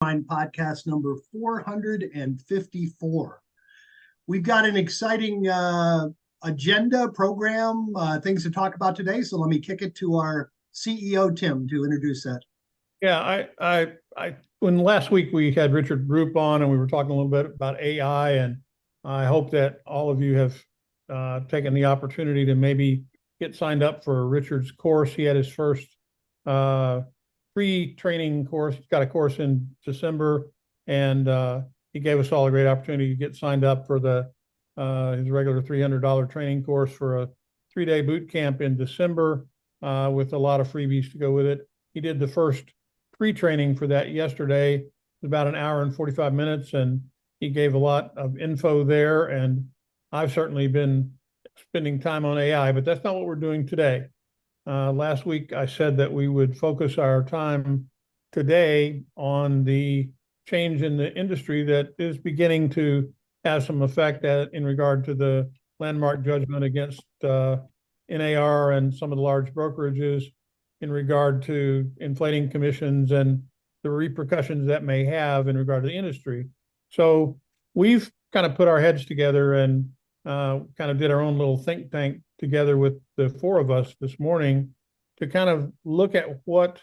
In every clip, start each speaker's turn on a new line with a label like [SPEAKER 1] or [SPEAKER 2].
[SPEAKER 1] Podcast number 454. We've got an exciting agenda program, things to talk about today. So let me kick it to our CEO, Tim, to introduce that.
[SPEAKER 2] Yeah, when last week we had Richard Group on and we were talking a little bit about AI, and I hope that all of you have taken the opportunity to maybe get signed up for Richard's course. He had his first pre-training course. He's got a course in December, and he gave us all a great opportunity to get signed up for his regular $300 training course for a 3-day boot camp in December with a lot of freebies to go with it. He did the first pre-training for that yesterday. It was about an hour and 45 minutes, and he gave a lot of info there. And I've certainly been spending time on AI, but that's not what we're doing today. Last week, I said that we would focus our time today on the change in the industry that is beginning to have some effect in regard to the landmark judgment against NAR and some of the large brokerages in regard to inflating commissions and the repercussions that may have in regard to the industry. So we've kind of put our heads together and kind of did our own little think tank together with the four of us this morning to kind of look at what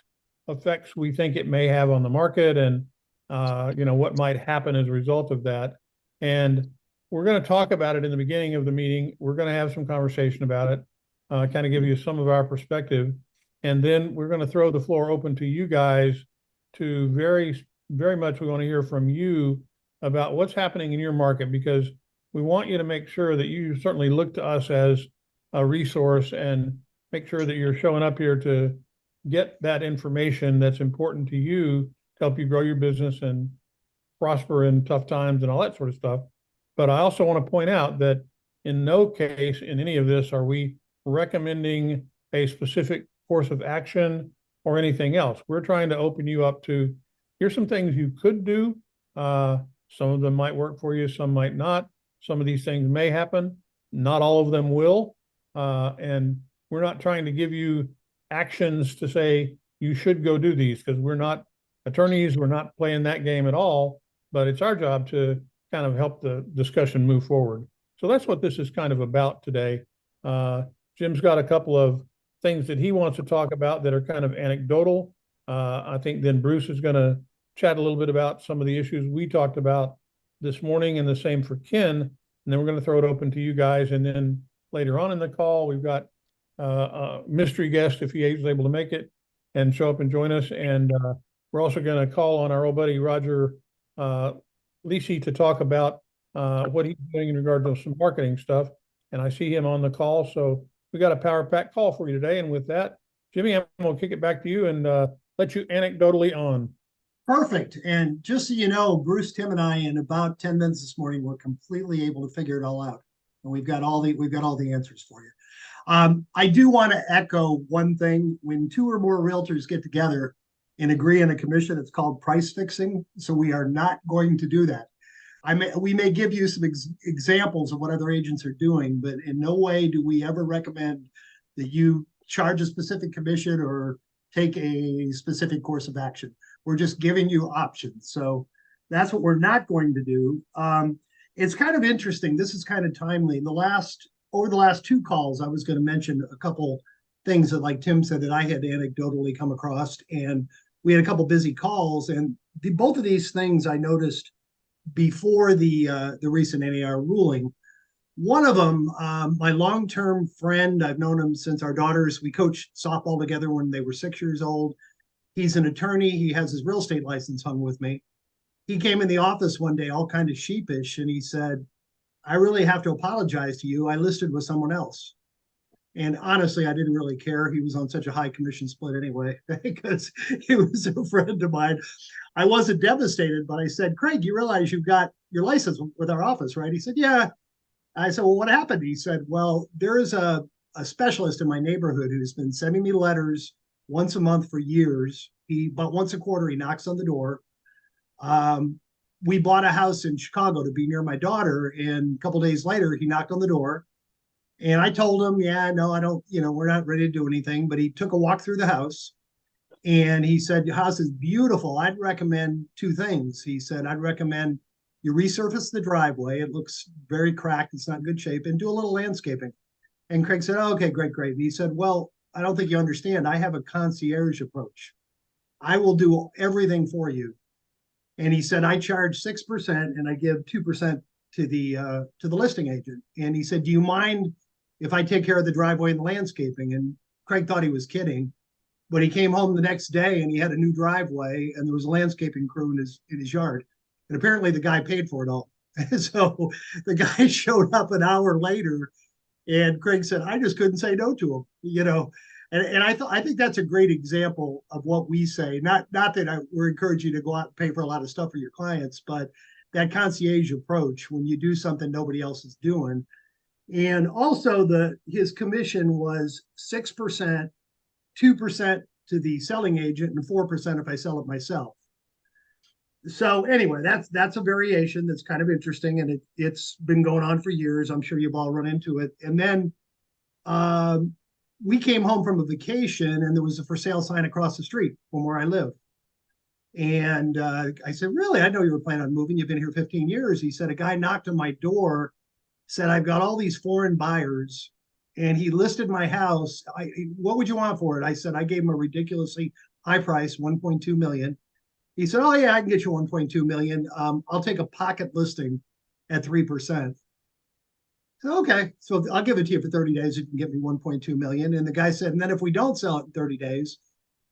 [SPEAKER 2] effects we think it may have on the market and what might happen as a result of that. And we're going to talk about it in the beginning of the meeting. We're going to have some conversation about it, kind of give you some of our perspective. And then we're going to throw the floor open to you guys to very, very much we want to hear from you about what's happening in your market, because we want you to make sure that you certainly look to us as a resource and make sure that you're showing up here to get that information that's important to you to help you grow your business and prosper in tough times and all that sort of stuff. But I also want to point out that in no case in any of this are we recommending a specific course of action or anything else. We're trying to open you up to, here's some things you could do. Some of them might work for you, some might not. Some of these things may happen. Not all of them will. And we're not trying to give you actions to say you should go do these, because we're not attorneys. We're not playing that game at all. But it's our job to kind of help the discussion move forward. So that's what this is kind of about today. Jim's got a couple of things that he wants to talk about that are kind of anecdotal. I think then Bruce is going to chat a little bit about some of the issues we talked about this morning, and the same for Ken. And then we're going to throw it open to you guys. And then later on in the call, we've got a mystery guest, if he is able to make it and show up and join us. And we're also going to call on our old buddy, Roger Lisi, to talk about what he's doing in regard to some marketing stuff. And I see him on the call. So we got a power pack call for you today. And with that, Jimmy, I'm going to kick it back to you and let you anecdotally on.
[SPEAKER 1] Perfect. And just so you know, Bruce, Tim, and I, in about 10 minutes this morning, were completely able to figure it all out. And we've got all the answers for you. I do want to echo one thing. When two or more realtors get together and agree on a commission, it's called price fixing. So we are not going to do that. We may give you some examples of what other agents are doing, but in no way do we ever recommend that you charge a specific commission or take a specific course of action. We're just giving you options. So that's what we're not going to do. It's kind of interesting. This is kind of timely. Over the last two calls, I was going to mention a couple things that, like Tim said, that I had anecdotally come across, and we had a couple busy calls. And both of these things I noticed before the recent NAR ruling. One of them, my long-term friend, I've known him since we coached softball together when they were 6 years old. He's an attorney. He has his real estate license hung with me. He came in the office one day all kind of sheepish, and he said, I really have to apologize to you. I listed with someone else. And honestly, I didn't really care. He was on such a high commission split anyway, because he was a friend of mine. I wasn't devastated, but I said, Craig, you realize you've got your license with our office, right? He said, yeah. I said, well, what happened? He said, well, there is a specialist in my neighborhood who's been sending me letters once a month for years. About once a quarter, he knocks on the door. We bought a house in Chicago to be near my daughter. And a couple of days later, he knocked on the door. And I told him, yeah, no, I don't, we're not ready to do anything. But he took a walk through the house. And he said, your house is beautiful. I'd recommend two things. He said, I'd recommend you resurface the driveway. It looks very cracked. It's not in good shape. And do a little landscaping. And Craig said, oh, okay, great, great. And he said, well, I don't think you understand. I have a concierge approach. I will do everything for you. And he said, I charge 6% and I give 2% to the listing agent. And he said, do you mind if I take care of the driveway and the landscaping? And Craig thought he was kidding, but he came home the next day and he had a new driveway and there was a landscaping crew in his yard. And apparently the guy paid for it all. So the guy showed up an hour later and Craig said, I just couldn't say no to him, you know. And I think that's a great example of what we say. Not that we're encouraging you to go out and pay for a lot of stuff for your clients, but that concierge approach when you do something nobody else is doing. And also his commission was 6%, 2% to the selling agent, and 4% if I sell it myself. So anyway, that's a variation that's kind of interesting, and it's been going on for years. I'm sure you've all run into it. And then we came home from a vacation, and there was a for sale sign across the street from where I live. And I said, really? I know you were planning on moving. You've been here 15 years. He said, a guy knocked on my door, said, I've got all these foreign buyers, and he listed my house. What would you want for it? I said, I gave him a ridiculously high price, 1.2 million. He said, oh yeah, I can get you 1.2 million. I'll take a pocket listing at 3%. So, okay, so I'll give it to you for 30 days. You can get me 1.2 million. And the guy said, and then if we don't sell it in 30 days,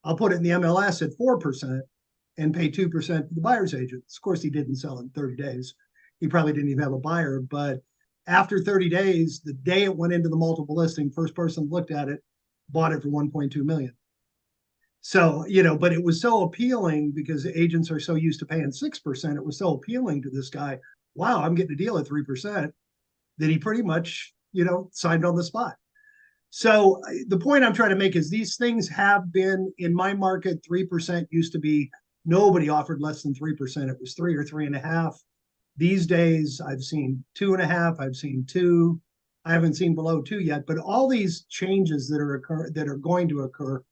[SPEAKER 1] I'll put it in the MLS at 4% and pay 2% to the buyer's agents. Of course, he didn't sell it in 30 days. He probably didn't even have a buyer, but after 30 days, the day it went into the multiple listing, first person looked at it, bought it for 1.2 million. So, you know, but it was so appealing because agents are so used to paying 6%. It was so appealing to this guy. Wow, I'm getting a deal at 3%, that he pretty much, you know, signed on the spot. So the point I'm trying to make is these things have been in my market. 3% used to be, nobody offered less than 3%. It was 3 or 3.5. These days I've seen 2.5. I've seen 2. I haven't seen below 2 yet, but all these changes that are going to occur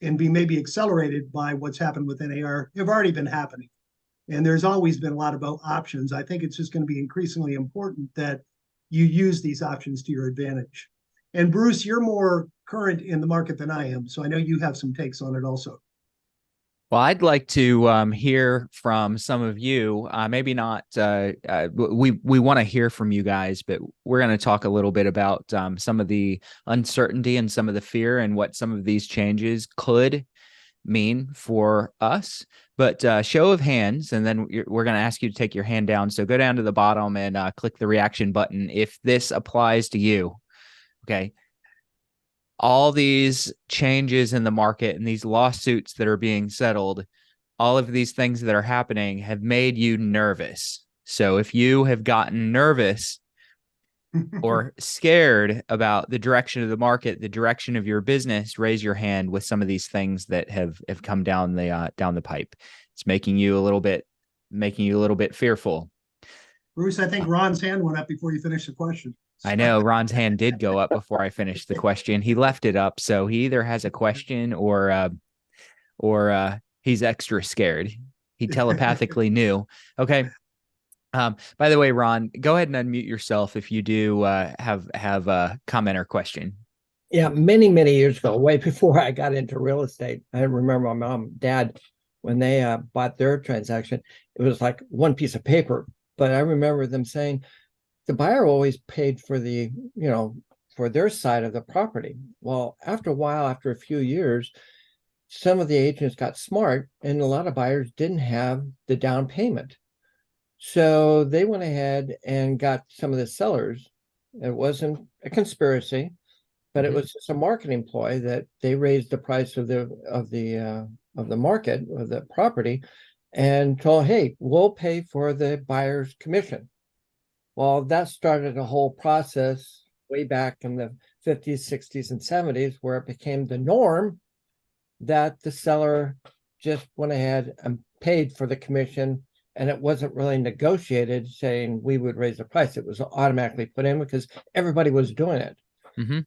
[SPEAKER 1] and be maybe accelerated by what's happened with NAR have already been happening. And there's always been a lot about options. I think it's just going to be increasingly important that you use these options to your advantage. And Bruce, you're more current in the market than I am, so I know you have some takes on it also.
[SPEAKER 3] Well, I'd like to hear from some of you. Maybe not. We want to hear from you guys, but we're going to talk a little bit about some of the uncertainty and some of the fear and what some of these changes could mean for us. But show of hands, and then we're going to ask you to take your hand down. So go down to the bottom and click the reaction button if this applies to you. Okay. All these changes in the market and these lawsuits that are being settled, all of these things that are happening have made you nervous. So if you have gotten nervous or scared about the direction of the market, the direction of your business, raise your hand with some of these things that have come down the pipe. It's making you a little bit fearful.
[SPEAKER 1] Bruce, I think Ron's hand went up before you finished the question.
[SPEAKER 3] I know Ron's hand did go up before I finished the question. He left it up, so he either has a question or he's extra scared. He telepathically knew. Okay. By the way, Ron, go ahead and unmute yourself if you do have a comment or question.
[SPEAKER 4] Yeah, many years ago, way before I got into real estate, I remember my mom and dad, when they bought their transaction, it was like one piece of paper. But I remember them saying, the buyer always paid for for their side of the property. Well, after a while, after a few years, some of the agents got smart and a lot of buyers didn't have the down payment. So they went ahead and got some of the sellers. It wasn't a conspiracy, but it was just a marketing ploy that they raised the price of the market of the property and told, hey, we'll pay for the buyer's commission. Well, that started a whole process way back in the 50s, 60s, and 70s, where it became the norm that the seller just went ahead and paid for the commission, and it wasn't really negotiated saying we would raise the price. It was automatically put in because everybody was doing it.
[SPEAKER 3] Mm-hmm.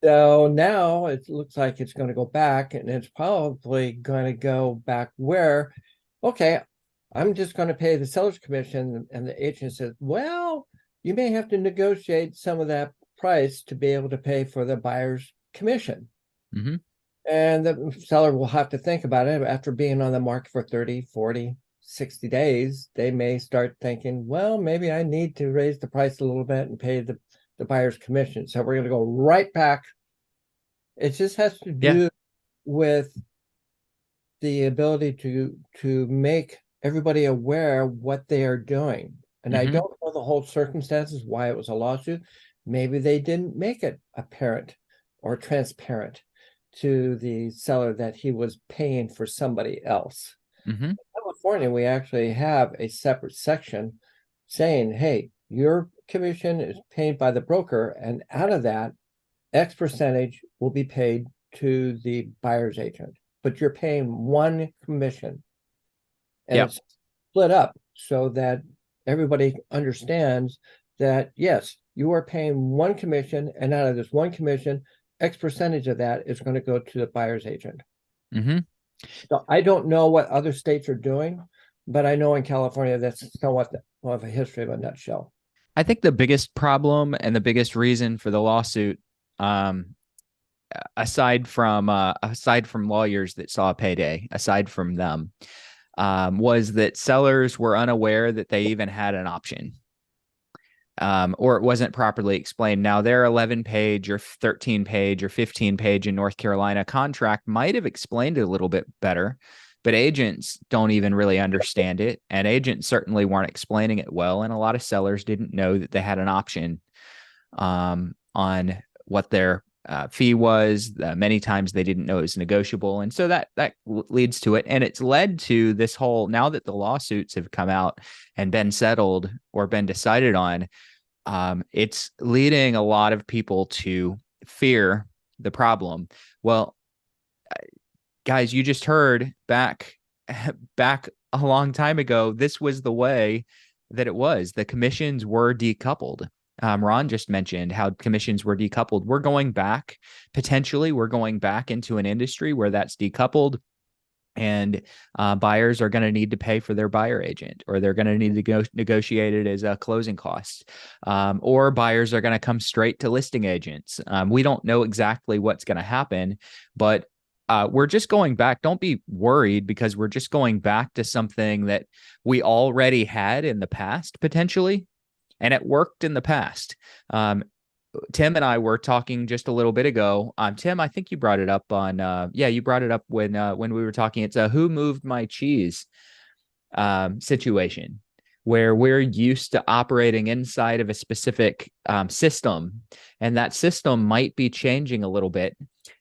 [SPEAKER 4] So now it looks like it's going to go back, and it's probably going to go back where, okay, I'm just going to pay the seller's commission. And the agent says, well, you may have to negotiate some of that price to be able to pay for the buyer's commission.
[SPEAKER 3] Mm-hmm.
[SPEAKER 4] And the seller will have to think about it after being on the market for 30, 40, 60 days. They may start thinking, well, maybe I need to raise the price a little bit and pay the buyer's commission. So we're going to go right back. It just has to do with the ability to make everybody aware what they are doing. And I don't know the whole circumstances why it was a lawsuit. Maybe they didn't make it apparent or transparent to the seller that he was paying for somebody else. In California, we actually have a separate section saying, hey, your commission is paid by the broker, and out of that, X percentage will be paid to the buyer's agent, but you're paying one commission. And it's split up so that everybody understands that, yes, you are paying one commission, and out of this one commission, X percentage of that is going to go to the buyer's agent. So I don't know what other states are doing, but I know in California, that's somewhat of a history of a nutshell.
[SPEAKER 3] I think the biggest problem and the biggest reason for the lawsuit, aside from lawyers that saw a payday, aside from them, was that sellers were unaware that they even had an option, or it wasn't properly explained. Now, their 11-page or 13-page or 15-page in North Carolina contract might have explained it a little bit better, but agents don't even really understand it, and agents certainly weren't explaining it well, and a lot of sellers didn't know that they had an option on what their fee was. Many times they didn't know it was negotiable, and so that leads to it, and it's led to this whole, now that the lawsuits have come out and been settled or been decided on, it's leading a lot of people to fear the problem. Well, guys, you just heard back a long time ago, this was the way that it was. The commissions were decoupled. Ron just mentioned how commissions were decoupled. We're going back into an industry where that's decoupled, and buyers are going to need to pay for their buyer agent, or they're going to need to negotiate it as a closing cost, or buyers are going to come straight to listing agents. We don't know exactly what's going to happen, but we're just going back. Don't be worried, because we're just going back to something that we already had in the past, potentially, and it worked in the past. Tim and I were talking just a little bit ago. Tim, I think you brought it up on, you brought it up when we were talking. It's a who moved my cheese situation, where we're used to operating inside of a specific system, and that system might be changing a little bit.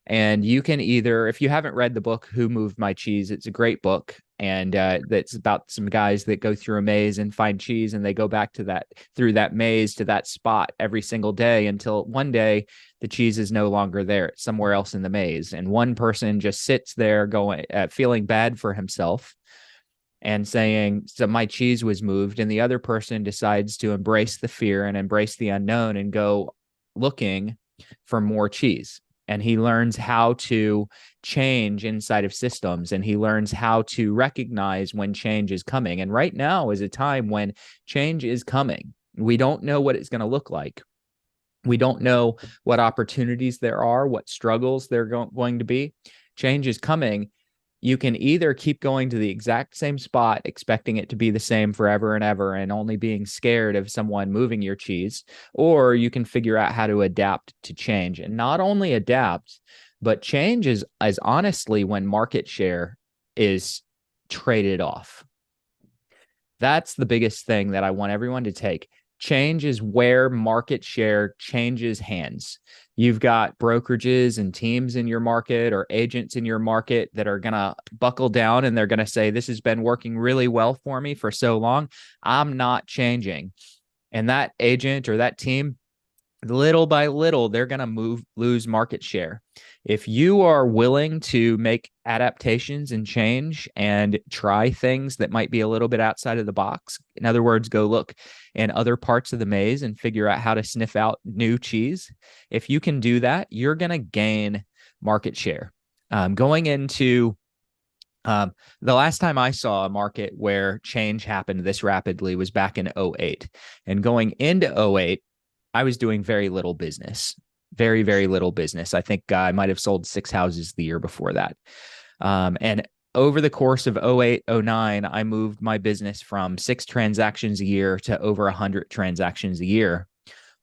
[SPEAKER 3] And you can either, if you haven't read the book, Who Moved My Cheese, it's a great book. And that's about some guys that go through a maze and find cheese, and they go back to through that maze to that spot every single day until one day the cheese is no longer there. It's somewhere else in the maze. And one person just sits there going, feeling bad for himself and saying, so my cheese was moved. And the other person decides to embrace the fear and embrace the unknown and go looking for more cheese. And he learns how to change inside of systems, and he learns how to recognize when change is coming. And right now is a time when change is coming. We don't know what it's going to look like. We don't know what opportunities there are, what struggles there are going to be. Change is coming. You can either keep going to the exact same spot, expecting it to be the same forever and ever, and only being scared of someone moving your cheese, or you can figure out how to adapt to change. And not only adapt, but change is honestly when market share is traded off. That's the biggest thing that I want everyone to take. Change is where market share changes hands. You've got brokerages and teams in your market or agents in your market that are going to buckle down, and they're going to say, this has been working really well for me for so long, I'm not changing. And that agent or that team little by little, they're going to lose market share. If you are willing to make adaptations and change and try things that might be a little bit outside of the box, in other words, go look in other parts of the maze and figure out how to sniff out new cheese. If you can do that, you're going to gain market share. Going into the last time I saw a market where change happened this rapidly was back in 2008. And going into 2008, I was doing very little business, very, very little business. I think I might have sold 6 houses the year before that. And over the course of 2008, 2009, I moved my business from 6 transactions a year to over 100 transactions a year,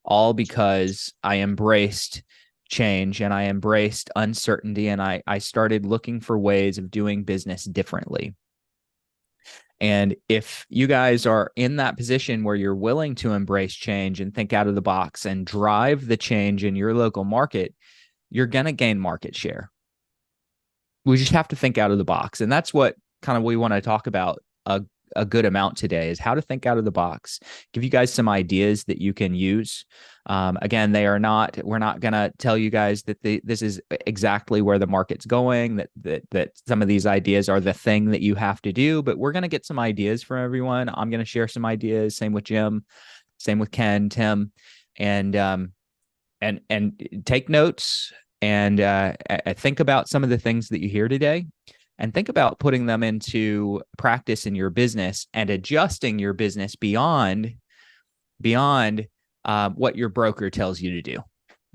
[SPEAKER 3] all because I embraced change and I embraced uncertainty, and I started looking for ways of doing business differently. And if you guys are in that position where you're willing to embrace change and think out of the box and drive the change in your local market, you're going to gain market share. We just have to think out of the box. And that's what kind of we want to talk about a good amount today, is how to think out of the box, give you guys some ideas that you can use. Again, we're not going to tell you guys that this is exactly where the market's going, that some of these ideas are the thing that you have to do, but we're going to get some ideas from everyone. I'm going to share some ideas. Same with Jim, same with Ken, Tim, and take notes and think about some of the things that you hear today. And think about putting them into practice in your business and adjusting your business beyond what your broker tells you to do.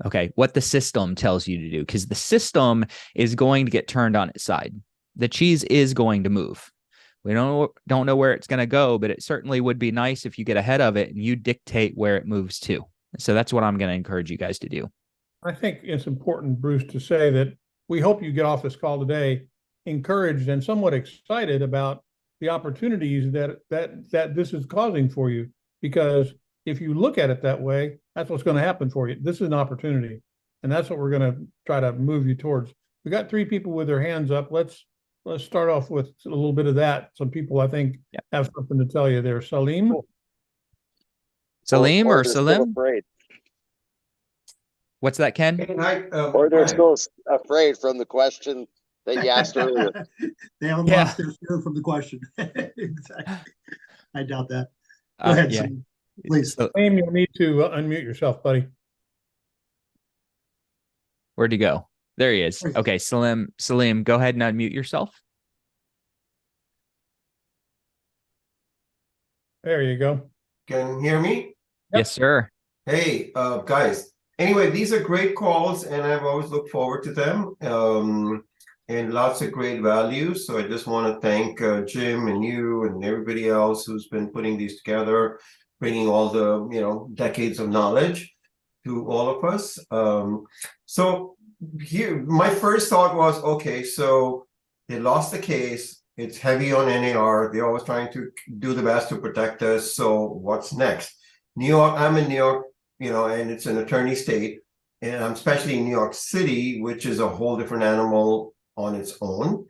[SPEAKER 3] Okay, what the system tells you to do, because the system is going to get turned on its side. The cheese is going to move. We don't know where it's going to go, but it certainly would be nice if you get ahead of it and you dictate where it moves to. So that's what I'm going to encourage you guys to do.
[SPEAKER 2] I think it's important, Bruce, to say that we hope you get off this call today encouraged and somewhat excited about the opportunities that this is causing for you. Because if you look at it that way, that's what's going to happen for you. This is an opportunity, and that's what we're going to try to move you towards. We got 3 people with their hands up. Let's start off with a little bit of that. Some people, I think, have something to tell you there. Salim?
[SPEAKER 3] Salim or Salim? What's that, Ken?
[SPEAKER 5] Or they're still afraid from the question that you asked earlier.
[SPEAKER 1] They haven't lost their fear from the question. Exactly. I doubt that. Go ahead, Salim, please.
[SPEAKER 2] Salim, you'll need to unmute yourself, buddy.
[SPEAKER 3] Where'd he go? There he is. Okay, Salim, go ahead and unmute yourself.
[SPEAKER 2] There you go.
[SPEAKER 6] Can you hear me?
[SPEAKER 3] Yep. Yes, sir.
[SPEAKER 6] Hey, guys. Anyway, these are great calls, and I've always looked forward to them. And lots of great value. So I just want to thank Jim and you and everybody else who's been putting these together, bringing all the decades of knowledge to all of us. So here, my first thought was, okay, so they lost the case. It's heavy on NAR. They're always trying to do the best to protect us. So what's next? New York, I'm in New York, and it's an attorney state. And I'm especially in New York City, which is a whole different animal on its own.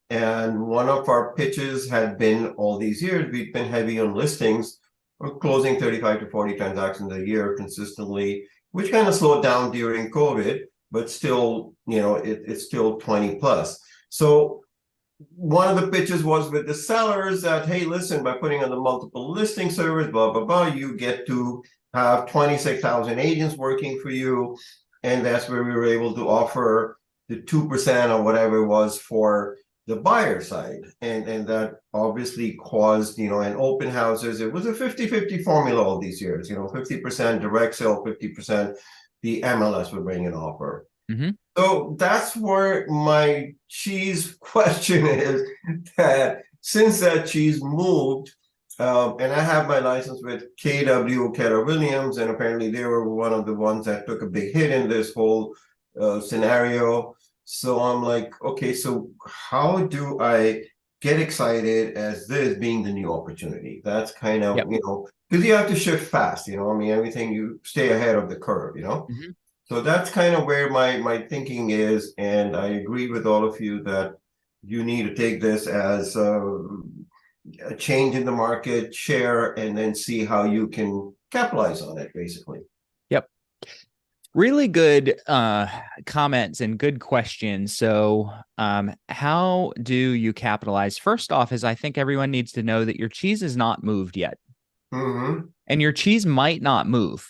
[SPEAKER 6] And one of our pitches had been all these years, we've been heavy on listings. We're closing 35 to 40 transactions a year consistently, which kind of slowed down during COVID, but still, it's still 20 plus. So one of the pitches was with the sellers that, hey, listen, by putting on the multiple listing service, blah, blah, blah, you get to have 26,000 agents working for you. And that's where we were able to offer the 2% or whatever it was for the buyer side. And that obviously caused, in open houses, it was a 50-50 formula all these years, 50% direct sale, 50% the MLS would bring an offer.
[SPEAKER 3] Mm-hmm.
[SPEAKER 6] So that's where my cheese question is, that since that cheese moved, and I have my license with KW, Keller Williams, and apparently they were one of the ones that took a big hit in this whole scenario. So I'm like, okay, so how do I get excited as this being the new opportunity? That's kind of, because you have to shift fast, everything, you stay ahead of the curve,
[SPEAKER 3] Mm-hmm.
[SPEAKER 6] So that's kind of where my thinking is. And I agree with all of you that you need to take this as a change in the market, share, and then see how you can capitalize on it, basically.
[SPEAKER 3] Yep. Really good comments and good questions. So how do you capitalize? First off, is I think everyone needs to know that your cheese is not moved yet.
[SPEAKER 6] Mm-hmm.
[SPEAKER 3] And your cheese might not move.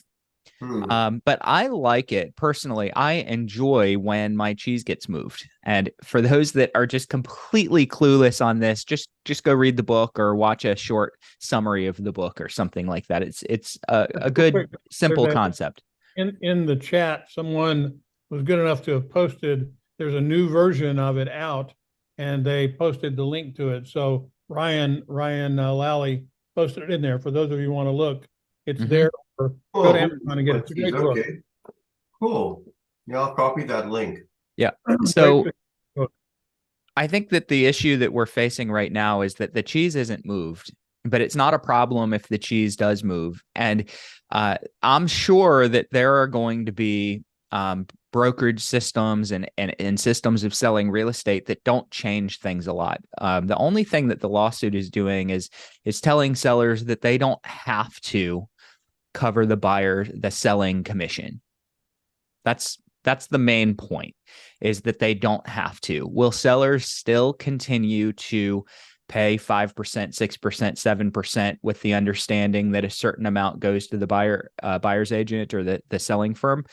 [SPEAKER 6] Hmm.
[SPEAKER 3] But I like it personally. I enjoy when my cheese gets moved. And for those that are just completely clueless on this, just go read the book or watch a short summary of the book or something like that. It's a good, simple concept.
[SPEAKER 2] In the chat, someone was good enough to have posted, there's a new version of it out, and they posted the link to it. So Ryan Lally posted it in there. For those of you who want to look, it's there. Or go to Amazon and get it. It's a great book.
[SPEAKER 6] Okay, cool. Yeah, I'll copy that link.
[SPEAKER 3] Yeah. So I think that the issue that we're facing right now is that the cheese isn't moved, but it's not a problem if the cheese does move. And I'm sure that there are going to be brokerage systems and systems of selling real estate that don't change things a lot. The only thing that the lawsuit is doing is telling sellers that they don't have to cover the selling commission. That's the main point, is that they don't have to. Will sellers still continue to pay 5%, 6%, 7% with the understanding that a certain amount goes to the buyer's agent or the selling firm?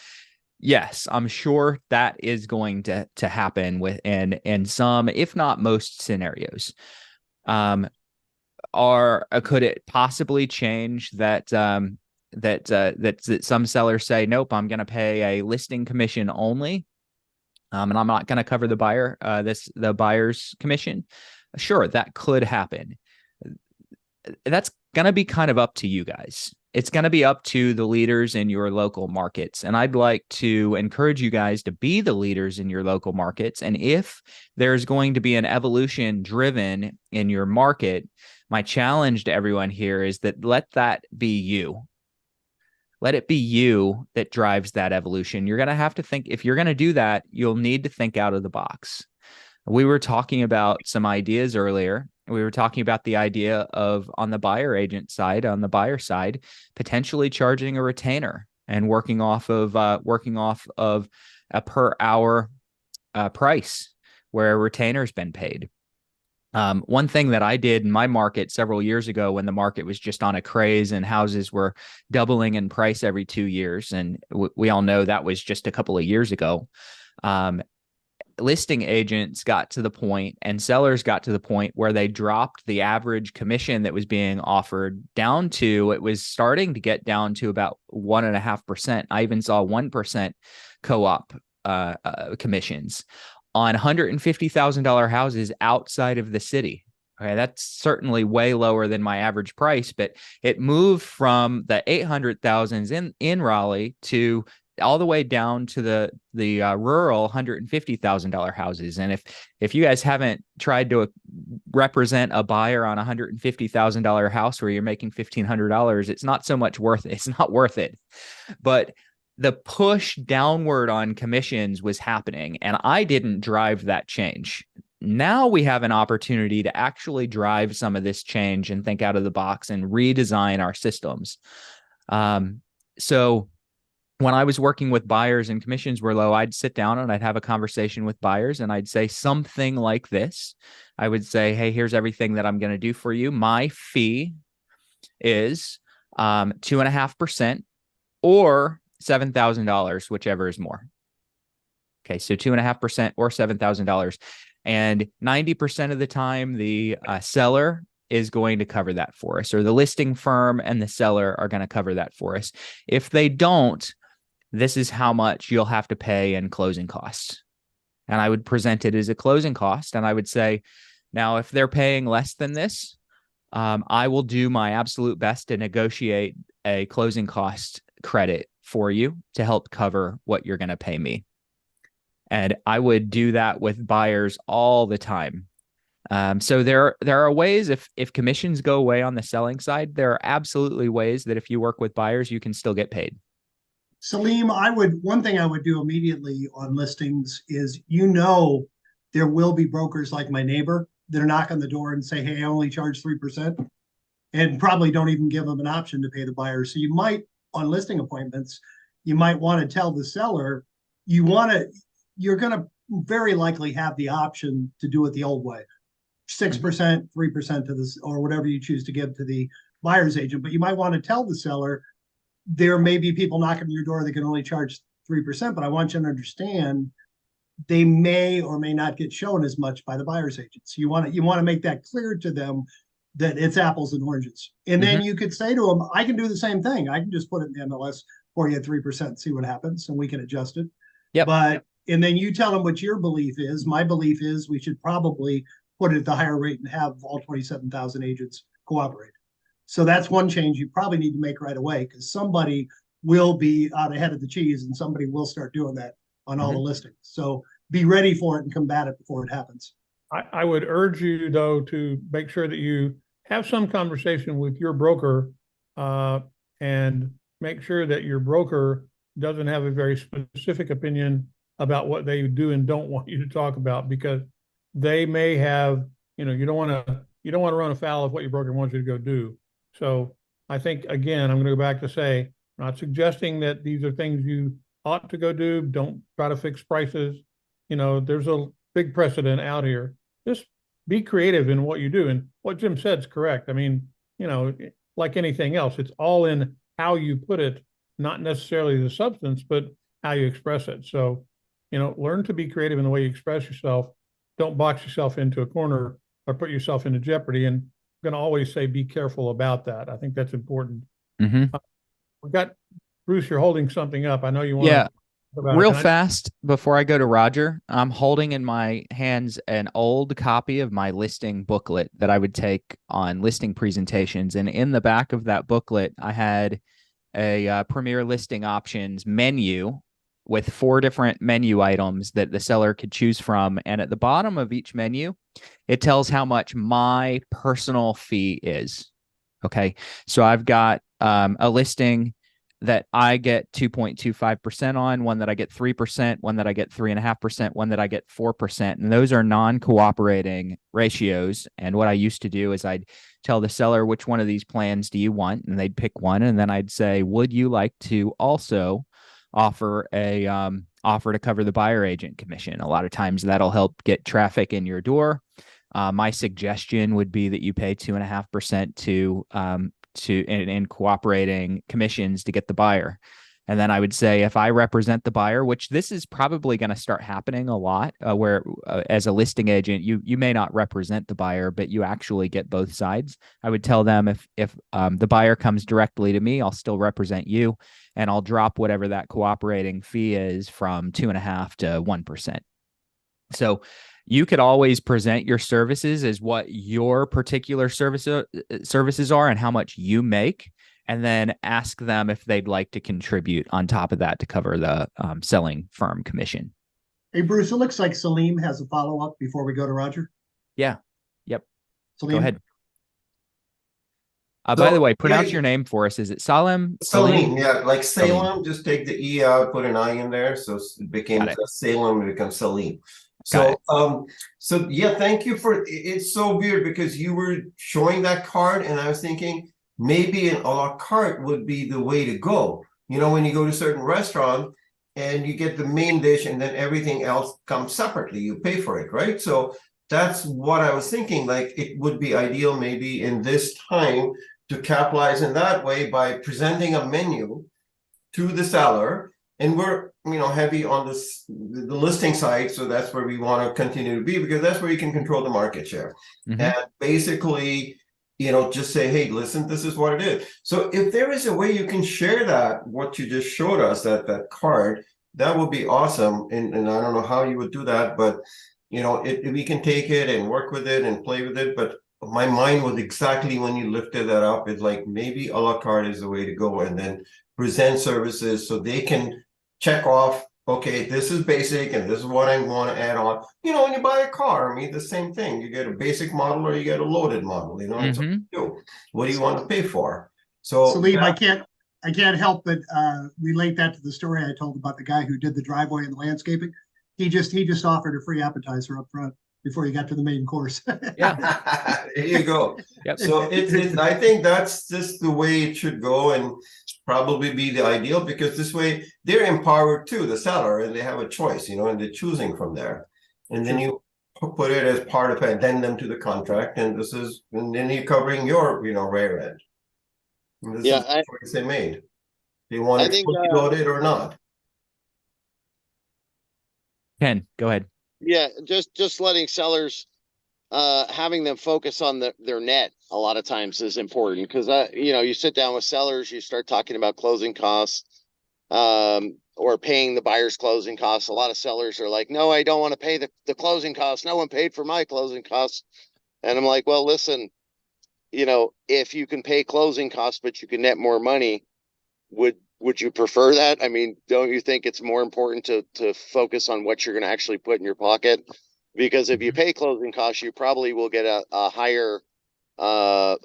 [SPEAKER 3] Yes, I'm sure that is going to happen in some, if not most, scenarios. Could it possibly change that that some sellers say, nope, I'm going to pay a listing commission only, and I'm not going to cover the buyer's commission? Sure, that could happen. That's going to be kind of up to you guys. It's going to be up to the leaders in your local markets. And I'd like to encourage you guys to be the leaders in your local markets. And if there's going to be an evolution driven in your market, my challenge to everyone here is that let that be you. Let it be you that drives that evolution. You're going to have to think, if you're going to do that, you'll need to think out of the box. We were talking about some ideas earlier. We were talking about the idea of, on the buyer agent side, on the buyer side, potentially charging a retainer and working off of a per hour price where a retainer's been paid. One thing that I did in my market several years ago, when the market was just on a craze and houses were doubling in price every 2 years, and we all know that was just a couple of years ago, listing agents got to the point and sellers got to the point where they dropped the average commission that was being offered down to, it was starting to get down to about 1.5%. I even saw 1% co-op commissions on $150,000 houses outside of the city. Okay, that's certainly way lower than my average price, but it moved from the 800,000s in Raleigh to all the way down to the rural $150,000 houses. And if you guys haven't tried to represent a buyer on a $150,000 house where you're making $1,500, it's not so much worth it. It's not worth it. But the push downward on commissions was happening, and I didn't drive that change. Now we have an opportunity to actually drive some of this change and think out of the box and redesign our systems. So when I was working with buyers and commissions were low, I'd sit down and I'd have a conversation with buyers and I'd say something like this. I would say, hey, here's everything that I'm going to do for you. My fee is 2.5% or $7,000, whichever is more. Okay, so 2.5% or $7,000. And 90% of the time, the seller is going to cover that for us, or the listing firm and the seller are going to cover that for us. If they don't, this is how much you'll have to pay in closing costs. And I would present it as a closing cost. And I would say, now, if they're paying less than this, I will do my absolute best to negotiate a closing cost credit for you to help cover what you're going to pay me. And I would do that with buyers all the time. So there are ways, if commissions go away on the selling side, there are absolutely ways that if you work with buyers, you can still get paid.
[SPEAKER 1] Salim, one thing I would do immediately on listings is, there will be brokers like my neighbor that are knock on the door and say, hey, I only charge 3%, and probably don't even give them an option to pay the buyer. So you might, on listing appointments, you might want to tell the seller, you're going to very likely have the option to do it the old way. 6%, 3% to this, or whatever you choose to give to the buyer's agent. But you might want to tell the seller, there may be people knocking on your door that can only charge 3%, but I want you to understand they may or may not get shown as much by the buyer's agents. You want to make that clear to them that it's apples and oranges. And then you could say to them, I can do the same thing. I can just put it in the MLS for you at 3% and see what happens, and we can adjust it. And then you tell them what your belief is. My belief is we should probably put it at the higher rate and have all 27,000 agents cooperate. So that's one change you probably need to make right away, because somebody will be out ahead of the cheese and somebody will start doing that on all the listings. So be ready for it and combat it before it happens.
[SPEAKER 2] I would urge you, though, to make sure that you have some conversation with your broker and make sure that your broker doesn't have a very specific opinion about what they do and don't want you to talk about, because they may have, you don't want to run afoul of what your broker wants you to go do. So I think, again, I'm going to go back to say, not suggesting that these are things you ought to go do. Don't try to fix prices. There's a big precedent out here. Just be creative in what you do. And what Jim said is correct. I mean, like anything else, it's all in how you put it, not necessarily the substance, but how you express it. So, learn to be creative in the way you express yourself. Don't box yourself into a corner or put yourself into jeopardy. And I'm going to always say, be careful about that. I think that's important. We've got, Bruce, you're holding something up. I know you want to.
[SPEAKER 3] Real fast before I go to Roger, I'm holding in my hands an old copy of my listing booklet that I would take on listing presentations. And in the back of that booklet, I had a Premier Listing Options menu with 4 different menu items that the seller could choose from. And at the bottom of each menu, it tells how much my personal fee is. Okay. So I've got a listing that I get 2.25% on, one that I get 3%, one that I get 3.5%, one that I get 4%. And those are non-cooperating ratios. And what I used to do is I'd tell the seller, which one of these plans do you want? And they'd pick one. And then I'd say, would you like to also offer a offer to cover the buyer agent commission? A lot of times that'll help get traffic in your door. My suggestion would be that you pay 2.5% in cooperating commissions to get the buyer. And then I would say, if I represent the buyer, which this is probably going to start happening a lot, where as a listing agent, you may not represent the buyer, but you actually get both sides. I would tell them, if the buyer comes directly to me, I'll still represent you, and I'll drop whatever that cooperating fee is from 2.5% to 1%. So you could always present your services as what your particular services are and how much you make, and then ask them if they'd like to contribute on top of that to cover the selling firm commission.
[SPEAKER 1] Hey, Bruce, it looks like Salim has a follow-up before we go to Roger.
[SPEAKER 3] Yeah. Yep.
[SPEAKER 1] Salim?
[SPEAKER 3] Go ahead. By the way, pronounce your name for us. Is it Salim?
[SPEAKER 6] Salim, yeah, like Salem, just take the E out, put an I in there. So it became Salem, it becomes Salim. So, yeah, thank you for, it's so weird because you were showing that card and I was thinking maybe an a la carte would be the way to go. When you go to a certain restaurant and you get the main dish and then everything else comes separately, you pay for it, right? So that's what I was thinking, like it would be ideal maybe in this time to capitalize in that way by presenting a menu to the seller. And we're, heavy on the listing side. So that's where we want to continue to be, because that's where you can control the market share. And basically, just say, hey, listen, this is what it is. So if there is a way you can share that, what you just showed us, that card, that would be awesome. And I don't know how you would do that, but, we can take it and work with it and play with it. But my mind was exactly when you lifted that up, it's like maybe a la carte is the way to go, and then present services so they can check off, okay, this is basic and this is what I want to add on. When you buy a car, the same thing. You get a basic model or you get a loaded model, it's up to you. What do you want to pay for? So
[SPEAKER 1] Salim, I can't help but relate that to the story I told about the guy who did the driveway and the landscaping. He just offered a free appetizer up front before you got to the main course.
[SPEAKER 3] Yeah.
[SPEAKER 6] There you go.
[SPEAKER 3] Yep.
[SPEAKER 6] So I think that's just the way it should go. And probably be the ideal, because this way they're empowered too, the seller, and they have a choice, and they're choosing from there. And then you put it as part of an addendum to the contract, and then you're covering your, rear end. And this is the choice they made. They want it fully loaded or not.
[SPEAKER 3] Ken, go ahead.
[SPEAKER 5] Yeah, just letting sellers, having them focus on their net a lot of times is important, because you sit down with sellers, you start talking about closing costs, or paying the buyer's closing costs. A lot of sellers are like, no, I don't want to pay the closing costs. No one paid for my closing costs. And I'm like, well, listen, if you can pay closing costs, but you can net more money, would you prefer that? I mean, don't you think it's more important to focus on what you're going to actually put in your pocket? Because if you pay closing costs, you probably will get a higher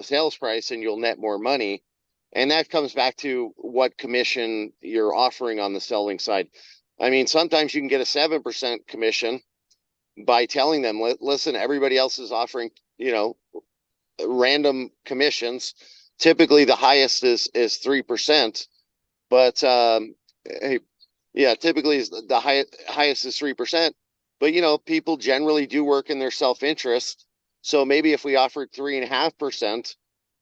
[SPEAKER 5] sales price, and you'll net more money. And that comes back to what commission you're offering on the selling side. I mean, sometimes you can get a 7% commission by telling them, listen, everybody else is offering, random commissions. Typically the highest is 3%, but typically the highest is 3%. But people generally do work in their self-interest. So maybe if we offered 3.5%,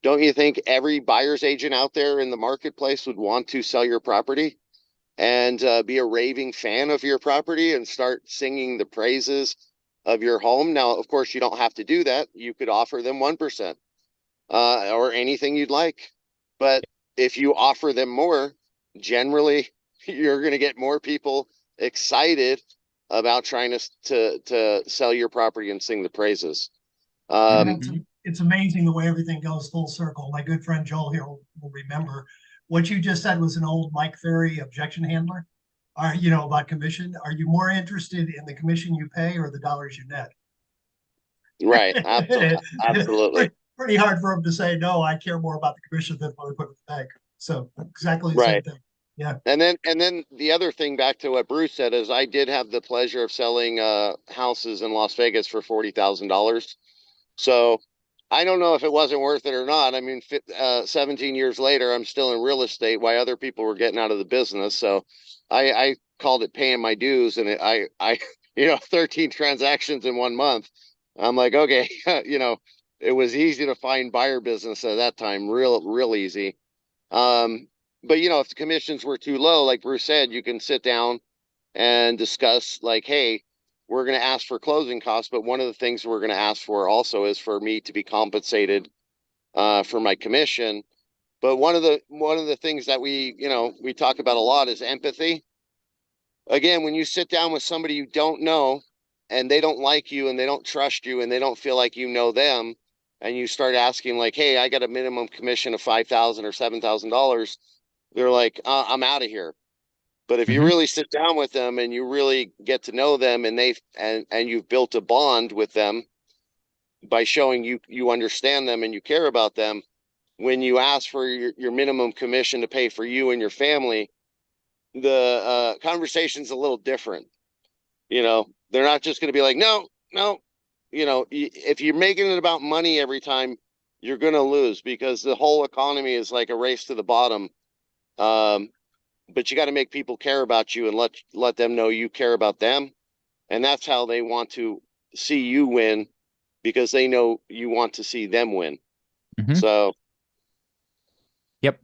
[SPEAKER 5] don't you think every buyer's agent out there in the marketplace would want to sell your property and be a raving fan of your property and start singing the praises of your home? Now, of course, you don't have to do that. You could offer them 1% or anything you'd like. But if you offer them more, generally, you're going to get more people excited about trying to sell your property and sing the praises.
[SPEAKER 1] It's amazing the way everything goes full circle. My good friend Joel here will remember what you just said was an old Mike Ferry objection handler. About commission. Are you more interested in the commission you pay or the dollars you net?
[SPEAKER 5] Right. Absolutely.
[SPEAKER 1] Pretty hard for him to say, no, I care more about the commission than what I put in the bank. So exactly the same thing. Yeah.
[SPEAKER 5] And then the other thing, back to what Bruce said, is I did have the pleasure of selling houses in Las Vegas for $40,000. So I don't know if it wasn't worth it or not. I mean, 17 years later, I'm still in real estate while other people were getting out of the business. So I called it paying my dues, and I 13 transactions in 1 month. I'm like, okay, it was easy to find buyer business at that time, real easy. But if the commissions were too low, like Bruce said, you can sit down and discuss, like, hey, we're going to ask for closing costs, but one of the things we're going to ask for also is for me to be compensated for my commission. But one of the things that we talk about a lot is empathy. Again, when you sit down with somebody you don't know, and they don't like you, and they don't trust you, and they don't feel like you know them, and you start asking, like, hey, I got a minimum commission of $5,000 or $7,000, they're like, I'm out of here. But if you really sit down with them and you really get to know them, and you've built a bond with them by showing you understand them and you care about them, when you ask for your minimum commission to pay for you and your family, the conversation's a little different. They're not just going to be like, no. If you're making it about money every time, you're going to lose, because the whole economy is like a race to the bottom. But you got to make people care about you and let them know you care about them. And that's how they want to see you win, because they know you want to see them win. So.
[SPEAKER 3] Yep.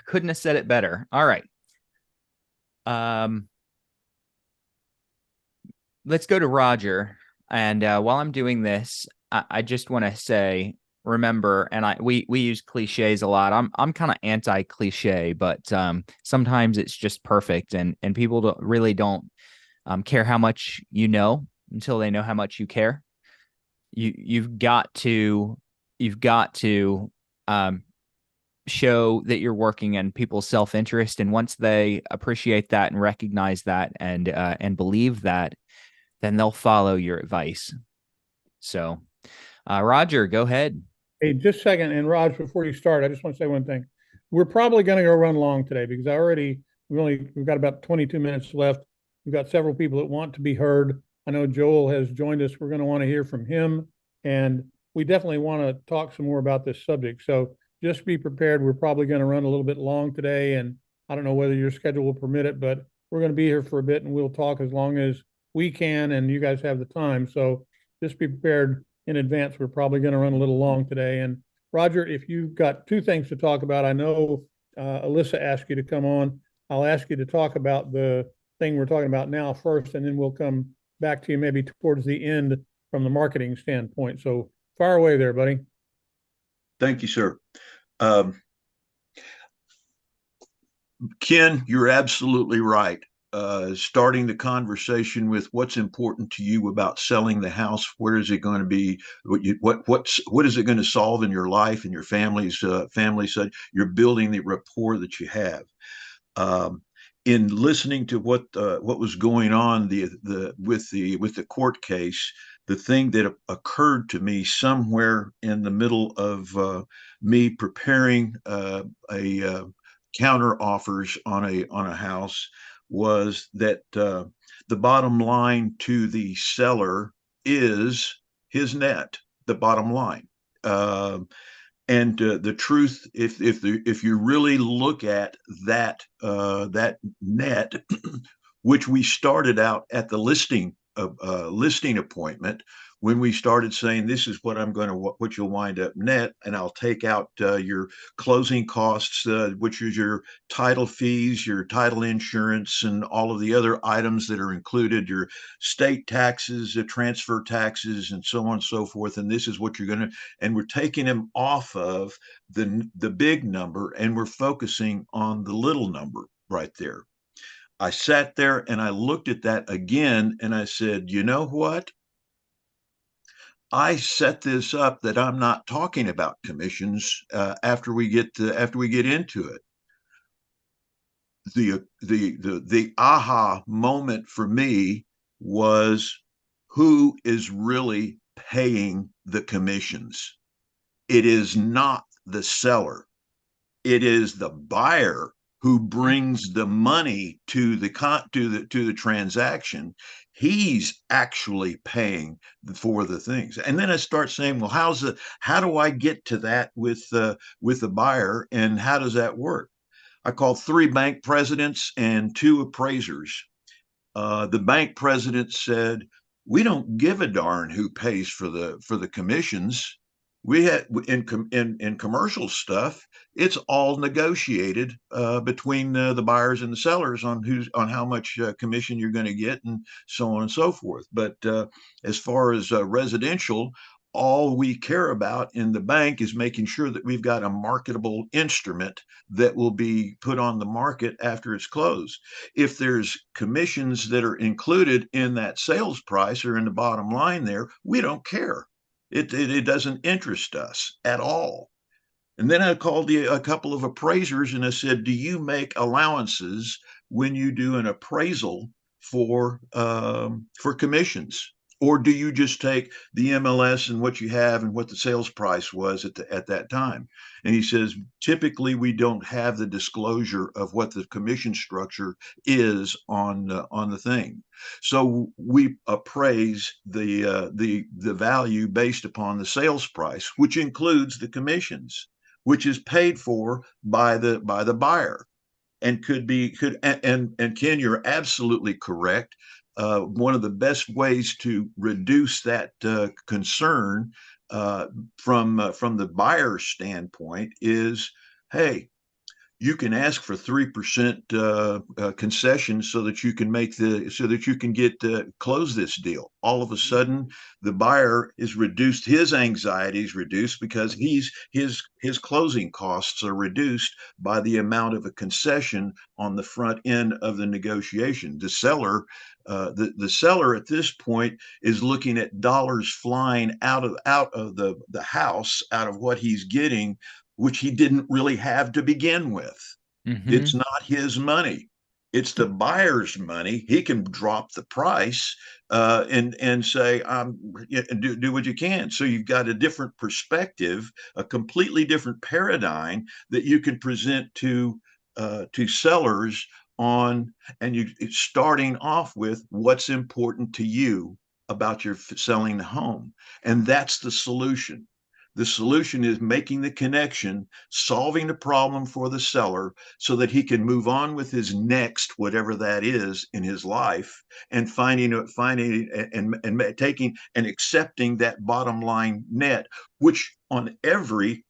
[SPEAKER 3] Couldn't have said it better. All right. Let's go to Roger. And while I'm doing this, I just want to say, remember, and we use cliches a lot. I'm kind of anti-cliche, but sometimes it's just perfect, and people really don't care how much you know until they know how much you care. You've got to show that you're working in people's self-interest, and once they appreciate that and recognize that and believe that, then they'll follow your advice. So, Roger, go ahead.
[SPEAKER 2] Hey, just a second. And Raj, before you start, I just want to say one thing. We're probably going to go run long today, because we've got about 22 minutes left. We've got several people that want to be heard. I know Joel has joined us. We're going to want to hear from him, and we definitely want to talk some more about this subject. So just be prepared. We're probably going to run a little bit long today, and I don't know whether your schedule will permit it, but we're going to be here for a bit and we'll talk as long as we can and you guys have the time. So just be prepared in advance. We're probably going to run a little long today. And Roger, if you've got two things to talk about, I know Alyssa asked you to come on. I'll ask you to talk about the thing we're talking about now first, and then we'll come back to you maybe towards the end from the marketing standpoint. So fire away there, buddy.
[SPEAKER 7] Thank you, sir. Ken, you're absolutely right. Starting the conversation with what's important to you about selling the house. Where is it going to be? What is it going to solve in your life and your family's family? So you're building the rapport that you have. In listening to what was going on with the court case, the thing that occurred to me somewhere in the middle of me preparing a counter offers on a house was that the bottom line to the seller is his net, the bottom line. And the truth, if you really look at that net, which we started out at the listing appointment, when we started saying this is what what you'll wind up net, and I'll take out your closing costs, which is your title fees, your title insurance, and all of the other items that are included, your state taxes, transfer taxes, and so on and so forth. And this is what you're going to, and we're taking them off of the big number, and we're focusing on the little number right there. I sat there and I looked at that again and I said, you know what? I set this up that I'm not talking about commissions after we get into it. The aha moment for me was, who is really paying the commissions? It is not the seller. It is the buyer who brings the money to the transaction. He's actually paying for the things. And then I start saying, well, how do I get to that with the buyer, and how does that work? I called 3 bank presidents and 2 appraisers. The bank president said, we don't give a darn who pays for the commissions. We had in commercial stuff, it's all negotiated between the buyers and the sellers on how much commission you're going to get, and so on and so forth. But as far as residential, all we care about in the bank is making sure that we've got a marketable instrument that will be put on the market after it's closed. If there's commissions that are included in that sales price or in the bottom line there, we don't care. It doesn't interest us at all. And then I called a couple of appraisers and I said, do you make allowances when you do an appraisal for commissions? Or do you just take the MLS and what you have and what the sales price was at that time? And he says, typically we don't have the disclosure of what the commission structure is on the thing. So we appraise the value based upon the sales price, which includes the commissions, which is paid for by the buyer, and and Ken, you're absolutely correct. One of the best ways to reduce that concern from the buyer's standpoint is, hey, you can ask for 3% concession so that you can get close this deal. All of a sudden, the buyer is reduced, his anxiety is reduced because his closing costs are reduced by the amount of a concession on the front end of the negotiation. The seller, the seller at this point is looking at dollars flying out of the house, out of what he's getting, which he didn't really have to begin with. Mm-hmm. It's not his money. It's the buyer's money. He can drop the price and say, do what you can. So you've got a different perspective, a completely different paradigm that you can present to sellers on, and you starting off with what's important to you about your selling the home. And that's the solution. The solution is making the connection, solving the problem for the seller so that he can move on with his next, whatever that is in his life, and finding and taking and accepting that bottom line net, which on every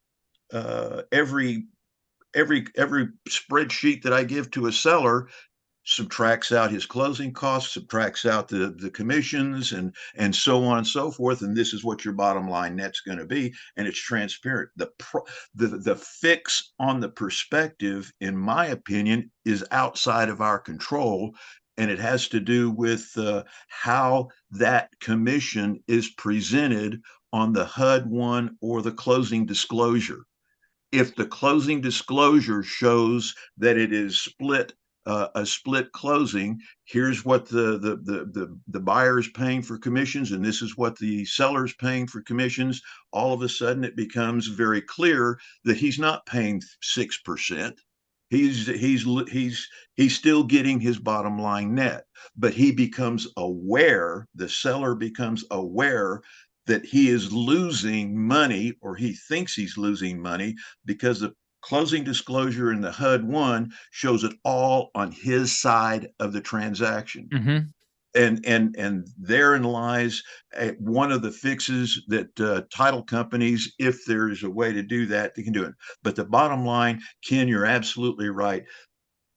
[SPEAKER 7] spreadsheet that I give to a seller subtracts out his closing costs, subtracts out the commissions, and so on and so forth. And this is what your bottom line net's going to be, and it's transparent. The fix on the perspective, in my opinion, is outside of our control, and it has to do with how that commission is presented on the HUD-1 or the closing disclosure. If the closing disclosure shows that it is split, a split closing, here's what the buyer is paying for commissions, and this is what the seller is paying for commissions, all of a sudden it becomes very clear that he's not paying 6%. He's still getting his bottom line net, but he becomes aware, the seller becomes aware that he is losing money, or he thinks he's losing money, because the closing disclosure in the HUD-1 shows it all on his side of the transaction.
[SPEAKER 3] Mm-hmm.
[SPEAKER 7] And therein lies one of the fixes that title companies, if there's a way to do that, they can do it. But the bottom line, Ken, you're absolutely right.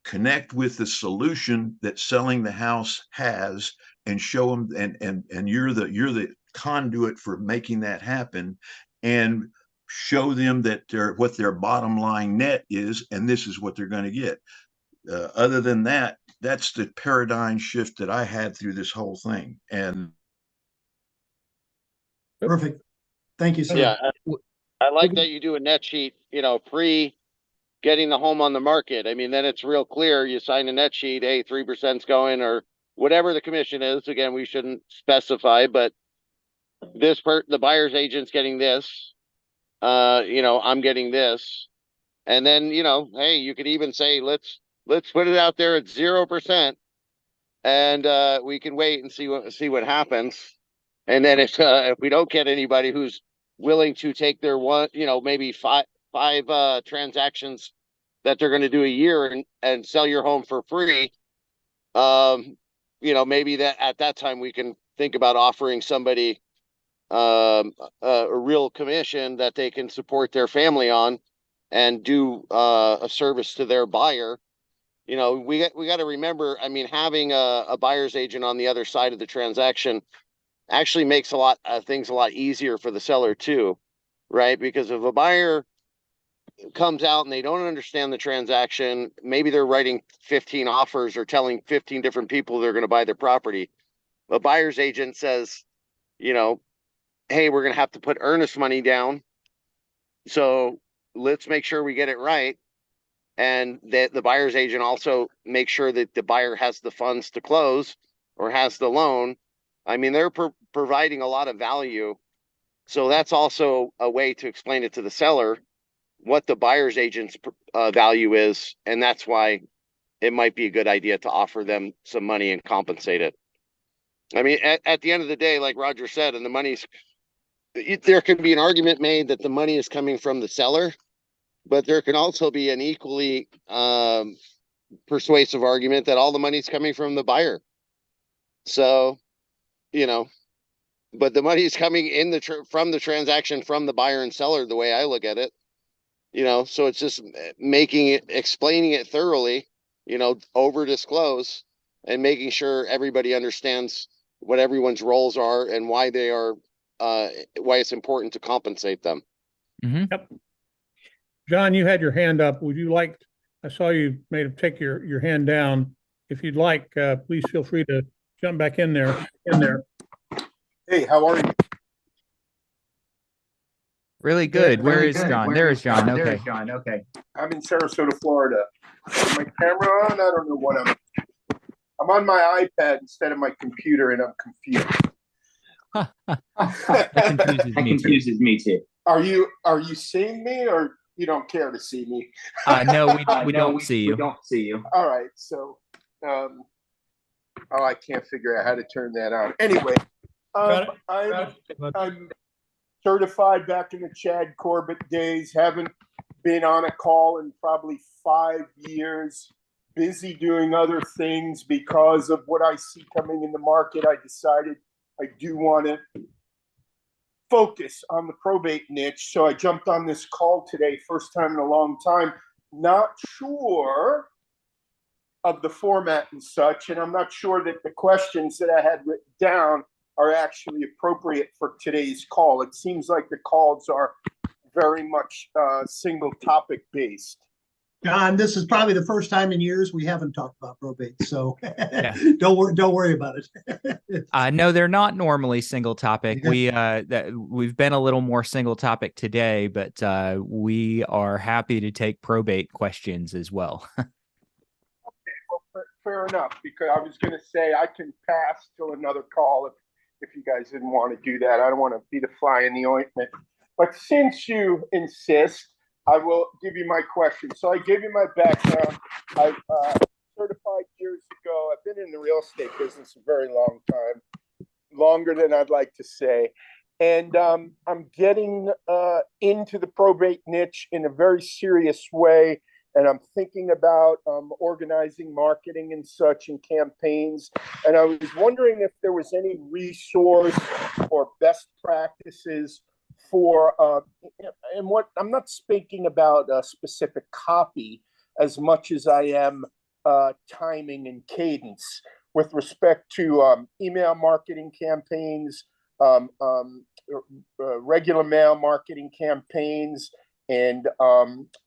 [SPEAKER 7] Connect with the solution that selling the house has, and show them, and you're the conduit for making that happen, and show them that what their bottom line net is, and this is what they're going to get. Other than that, that's the paradigm shift that I had through this whole thing. And
[SPEAKER 1] Perfect. Thank you, sir.
[SPEAKER 5] Yeah, I like that you do a net sheet, pre getting the home on the market. I mean, then it's real clear. You sign a net sheet, hey, 3%'s going, or whatever the commission is. Again, we shouldn't specify, but the buyer's agent's getting this. I'm getting this. And then, hey, you could even say, let's put it out there at 0%, and we can wait and see what happens. And then if we don't get anybody who's willing to take their one, maybe five transactions that they're going to do a year and sell your home for free, maybe that at that time we can think about offering somebody a real commission that they can support their family on and do a service to their buyer. We got to remember, I mean, having a buyer's agent on the other side of the transaction actually makes things a lot easier for the seller too, right? Because if a buyer comes out and they don't understand the transaction, maybe they're writing 15 offers or telling 15 different people they're going to buy their property. A buyer's agent says, hey, we're going to have to put earnest money down, so let's make sure we get it right. And that the buyer's agent also makes sure that the buyer has the funds to close or has the loan. I mean, they're providing a lot of value. So that's also a way to explain it to the seller what the buyer's agent's value is. And that's why it might be a good idea to offer them some money and compensate it. I mean, at the end of the day, like Roger said, and there can be an argument made that the money is coming from the seller, but there can also be an equally persuasive argument that all the money is coming from the buyer. So, but the money is coming from the transaction from the buyer and seller, the way I look at it. So it's just explaining it thoroughly, over disclose, and making sure everybody understands what everyone's roles are and why they are, why it's important to compensate them.
[SPEAKER 3] Mm-hmm.
[SPEAKER 2] Yep. John, you had your hand up. Would you like, I saw you take your hand down. If you'd like, please feel free to jump back in there.
[SPEAKER 8] Hey, how are you?
[SPEAKER 3] Really good. Where is John? There is John. Okay.
[SPEAKER 8] I'm in Sarasota, Florida. Is my camera on? I don't know what I'm on my iPad instead of my computer, and I'm confused.
[SPEAKER 3] That confuses me too.
[SPEAKER 8] Are you seeing me, or you don't care to see me?
[SPEAKER 3] No, we don't see you.
[SPEAKER 8] We don't see you. All right. So, I can't figure out how to turn that on. Anyway, I'm certified back in the Chad Corbett days. Haven't been on a call in probably 5 years. Busy doing other things because of what I see coming in the market. I decided I do want to focus on the probate niche. So I jumped on this call today, first time in a long time. Not sure of the format and such, and I'm not sure that the questions that I had written down are actually appropriate for today's call. It seems like the calls are very much single topic based.
[SPEAKER 1] John, this is probably the first time in years we haven't talked about probate, so don't worry about it.
[SPEAKER 3] No, they're not normally single topic. We've been a little more single topic today, but we are happy to take probate questions as well.
[SPEAKER 8] Okay, well, fair enough, because I was going to say I can pass till another call if you guys didn't want to do that. I don't want to be the fly in the ointment. But since you insist, I will give you my question. So I gave you my background. I certified years ago. I've been in the real estate business a very long time, longer than I'd like to say. And I'm getting into the probate niche in a very serious way. And I'm thinking about organizing marketing and such and campaigns. And I was wondering if there was any resource or best practices for, and what I'm not speaking about a specific copy as much as I am timing and cadence with respect to email marketing campaigns, regular mail marketing campaigns, and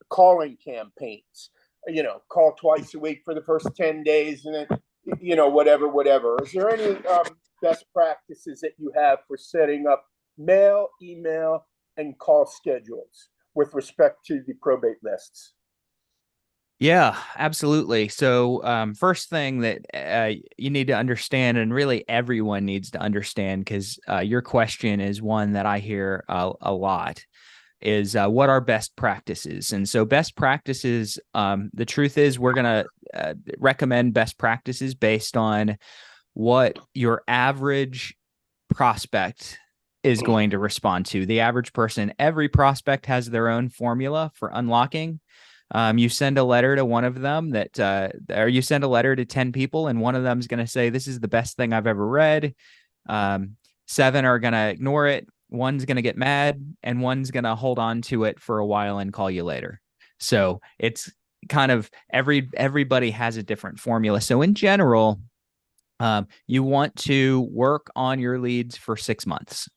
[SPEAKER 8] calling campaigns. You know, call twice a week for the first 10 days and then, you know, whatever. Is there any best practices that you have for setting up mail, email, and call schedules with respect to the probate lists?
[SPEAKER 3] Yeah, absolutely. So first thing that you need to understand, and really everyone needs to understand, because your question is one that I hear a lot, is what are best practices? And so best practices, the truth is we're going to recommend best practices based on what your average prospect is going to respond to. The average person, every prospect has their own formula for unlocking. You send a letter to one of them or you send a letter to 10 people, and one of them is going to say, this is the best thing I've ever read. 7 are going to ignore it. One's going to get mad, and one's going to hold on to it for a while and call you later. So it's kind of everybody has a different formula. So in general, you want to work on your leads for 6 months.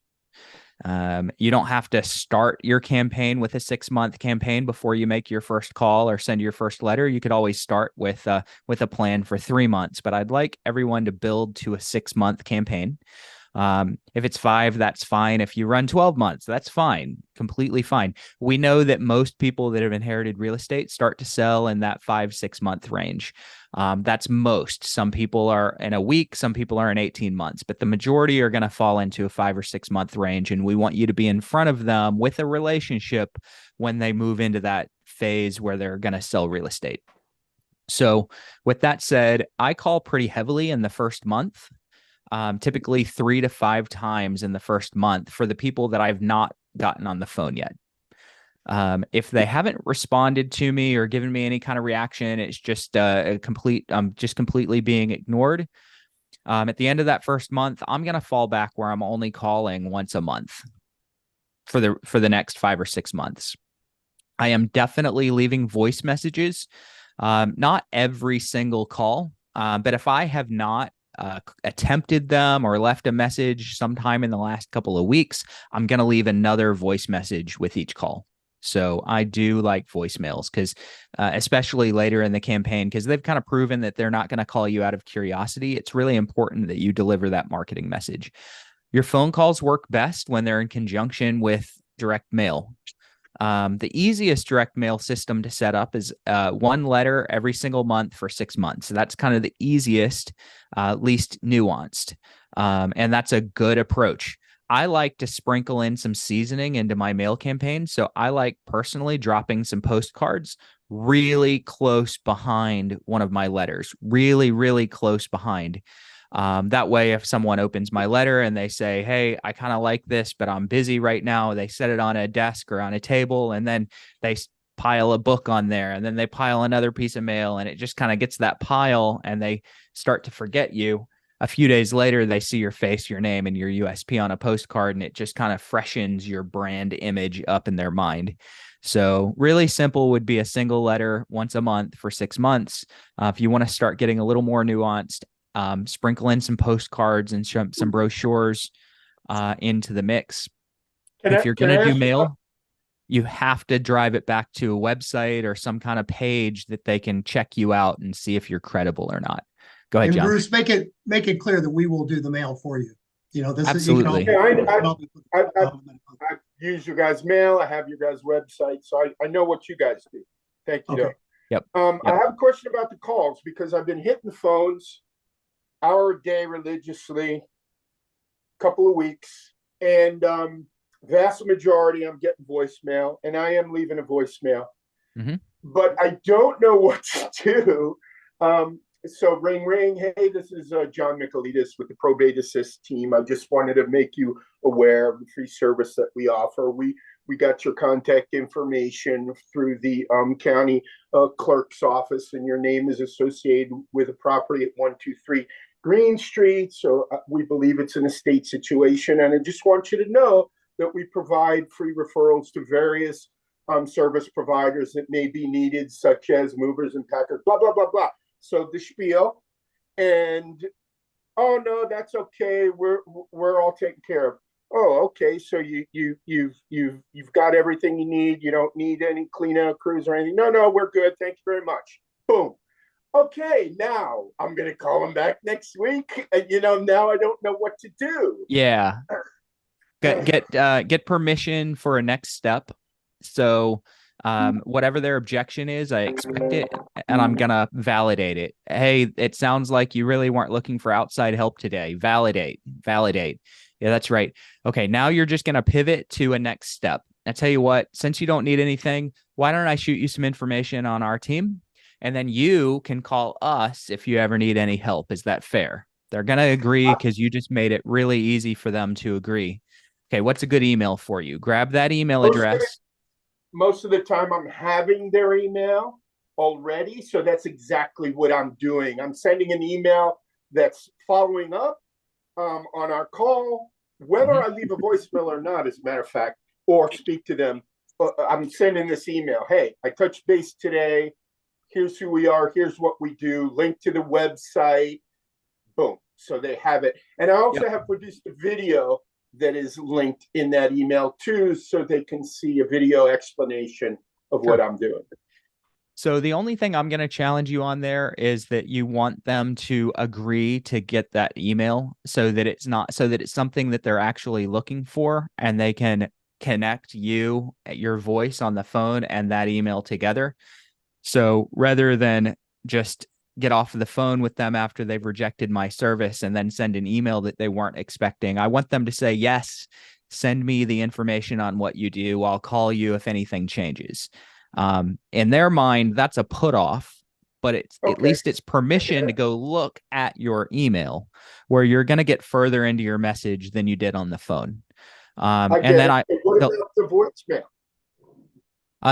[SPEAKER 3] You don't have to start your campaign with a 6-month campaign before you make your first call or send your first letter. You could always start with a plan for 3 months, but I'd like everyone to build to a 6-month campaign. If it's 5, that's fine. If you run 12 months, that's fine. Completely fine. We know that most people that have inherited real estate start to sell in that 5-6 month range. That's most. Some people are in a week, some people are in 18 months, but the majority are going to fall into a 5 or 6 month range. And we want you to be in front of them with a relationship when they move into that phase where they're going to sell real estate. So with that said, I call pretty heavily in the first month. Typically 3 to 5 times in the first month for the people that I've not gotten on the phone yet. If they haven't responded to me or given me any kind of reaction, it's just just completely being ignored. At the end of that first month, I'm going to fall back where I'm only calling once a month for the next 5 or 6 months. I am definitely leaving voice messages, not every single call, but if I have not attempted them or left a message sometime in the last couple of weeks, I'm going to leave another voice message with each call. So I do like voicemails because especially later in the campaign, because they've kind of proven that they're not going to call you out of curiosity. It's really important that you deliver that marketing message. Your phone calls work best when they're in conjunction with direct mail. The easiest direct mail system to set up is 1 letter every single month for 6 months. So that's kind of the easiest, least nuanced. And that's a good approach. I like to sprinkle in some seasoning into my mail campaign. So I like personally dropping some postcards really close behind one of my letters, really, really close behind. That way, if someone opens my letter and they say, hey, I kind of like this, but I'm busy right now, they set it on a desk or on a table, and then they pile a book on there, and then they pile another piece of mail, and it just kind of gets that pile, and they start to forget you. A few days later, they see your face, your name, and your USP on a postcard, and it just kind of freshens your brand image up in their mind. So really simple would be a single letter once a month for 6 months. If you want to start getting a little more nuanced, sprinkle in some postcards and some brochures into the mix. If you're going to do mail, you have to drive it back to a website or some kind of page that they can check you out and see if you're credible or not. Go ahead,
[SPEAKER 1] And
[SPEAKER 3] John.
[SPEAKER 1] Bruce, make it clear that we will do the mail for you. You know, this
[SPEAKER 3] Absolutely.
[SPEAKER 1] is, you can
[SPEAKER 8] I've used your guys' mail. I have your guys' website, so I know what you guys do. Thank you.
[SPEAKER 1] Okay.
[SPEAKER 3] Yep.
[SPEAKER 8] I have a question about the calls because I've been hitting the phones hour a day religiously, couple of weeks, and vast majority I'm getting voicemail, and I am leaving a voicemail, but I don't know what to do. So ring, ring. Hey, this is John Michaelides with the Probate Assist team. I just wanted to make you aware of the free service that we offer. We got your contact information through the county clerk's office, and your name is associated with a property at 123 Green Street. So we believe it's an estate situation. And I just want you to know that we provide free referrals to various service providers that may be needed, such as movers and packers, blah, blah, blah, blah. So the spiel, and oh no, that's okay. We're all taken care of. Oh, okay. So you've got everything you need. You don't need any clean out crews or anything. No, we're good. Thank you very much. Boom. Okay, now I'm gonna call him back next week. And now I don't know what to do.
[SPEAKER 3] Yeah. Get permission for a next step. So whatever their objection is, I expect it, and I'm gonna validate it. Hey, it sounds like you really weren't looking for outside help today. Validate. Yeah, that's right. Okay, now you're just gonna pivot to a next step. I tell you what, since you don't need anything, why don't I shoot you some information on our team, and then you can call us if you ever need any help. Is that fair? They're gonna agree because you just made it really easy for them to agree. Okay, what's a good email for you? Grab that email address.
[SPEAKER 8] Most of the time I'm having their email already. So that's exactly what I'm doing. I'm sending an email that's following up on our call, whether I leave a voicemail or not, as a matter of fact, or speak to them. I'm sending this email. Hey, I touched base today. Here's who we are. Here's what we do. Link to the website. Boom. So they have it. And I also have produced a video that is linked in that email too, so they can see a video explanation of what I'm doing.
[SPEAKER 3] So the only thing I'm going to challenge you on there is that you want them to agree to get that email so that it's something that they're actually looking for, and they can connect your voice on the phone and that email together. So rather than just get off of the phone with them after they've rejected my service and then send an email that they weren't expecting, I want them to say, yes, send me the information on what you do. I'll call you if anything changes. In their mind, that's a put off, but at least it's permission to go look at your email, where you're going to get further into your message than you did on the phone. What about
[SPEAKER 8] the voicemail?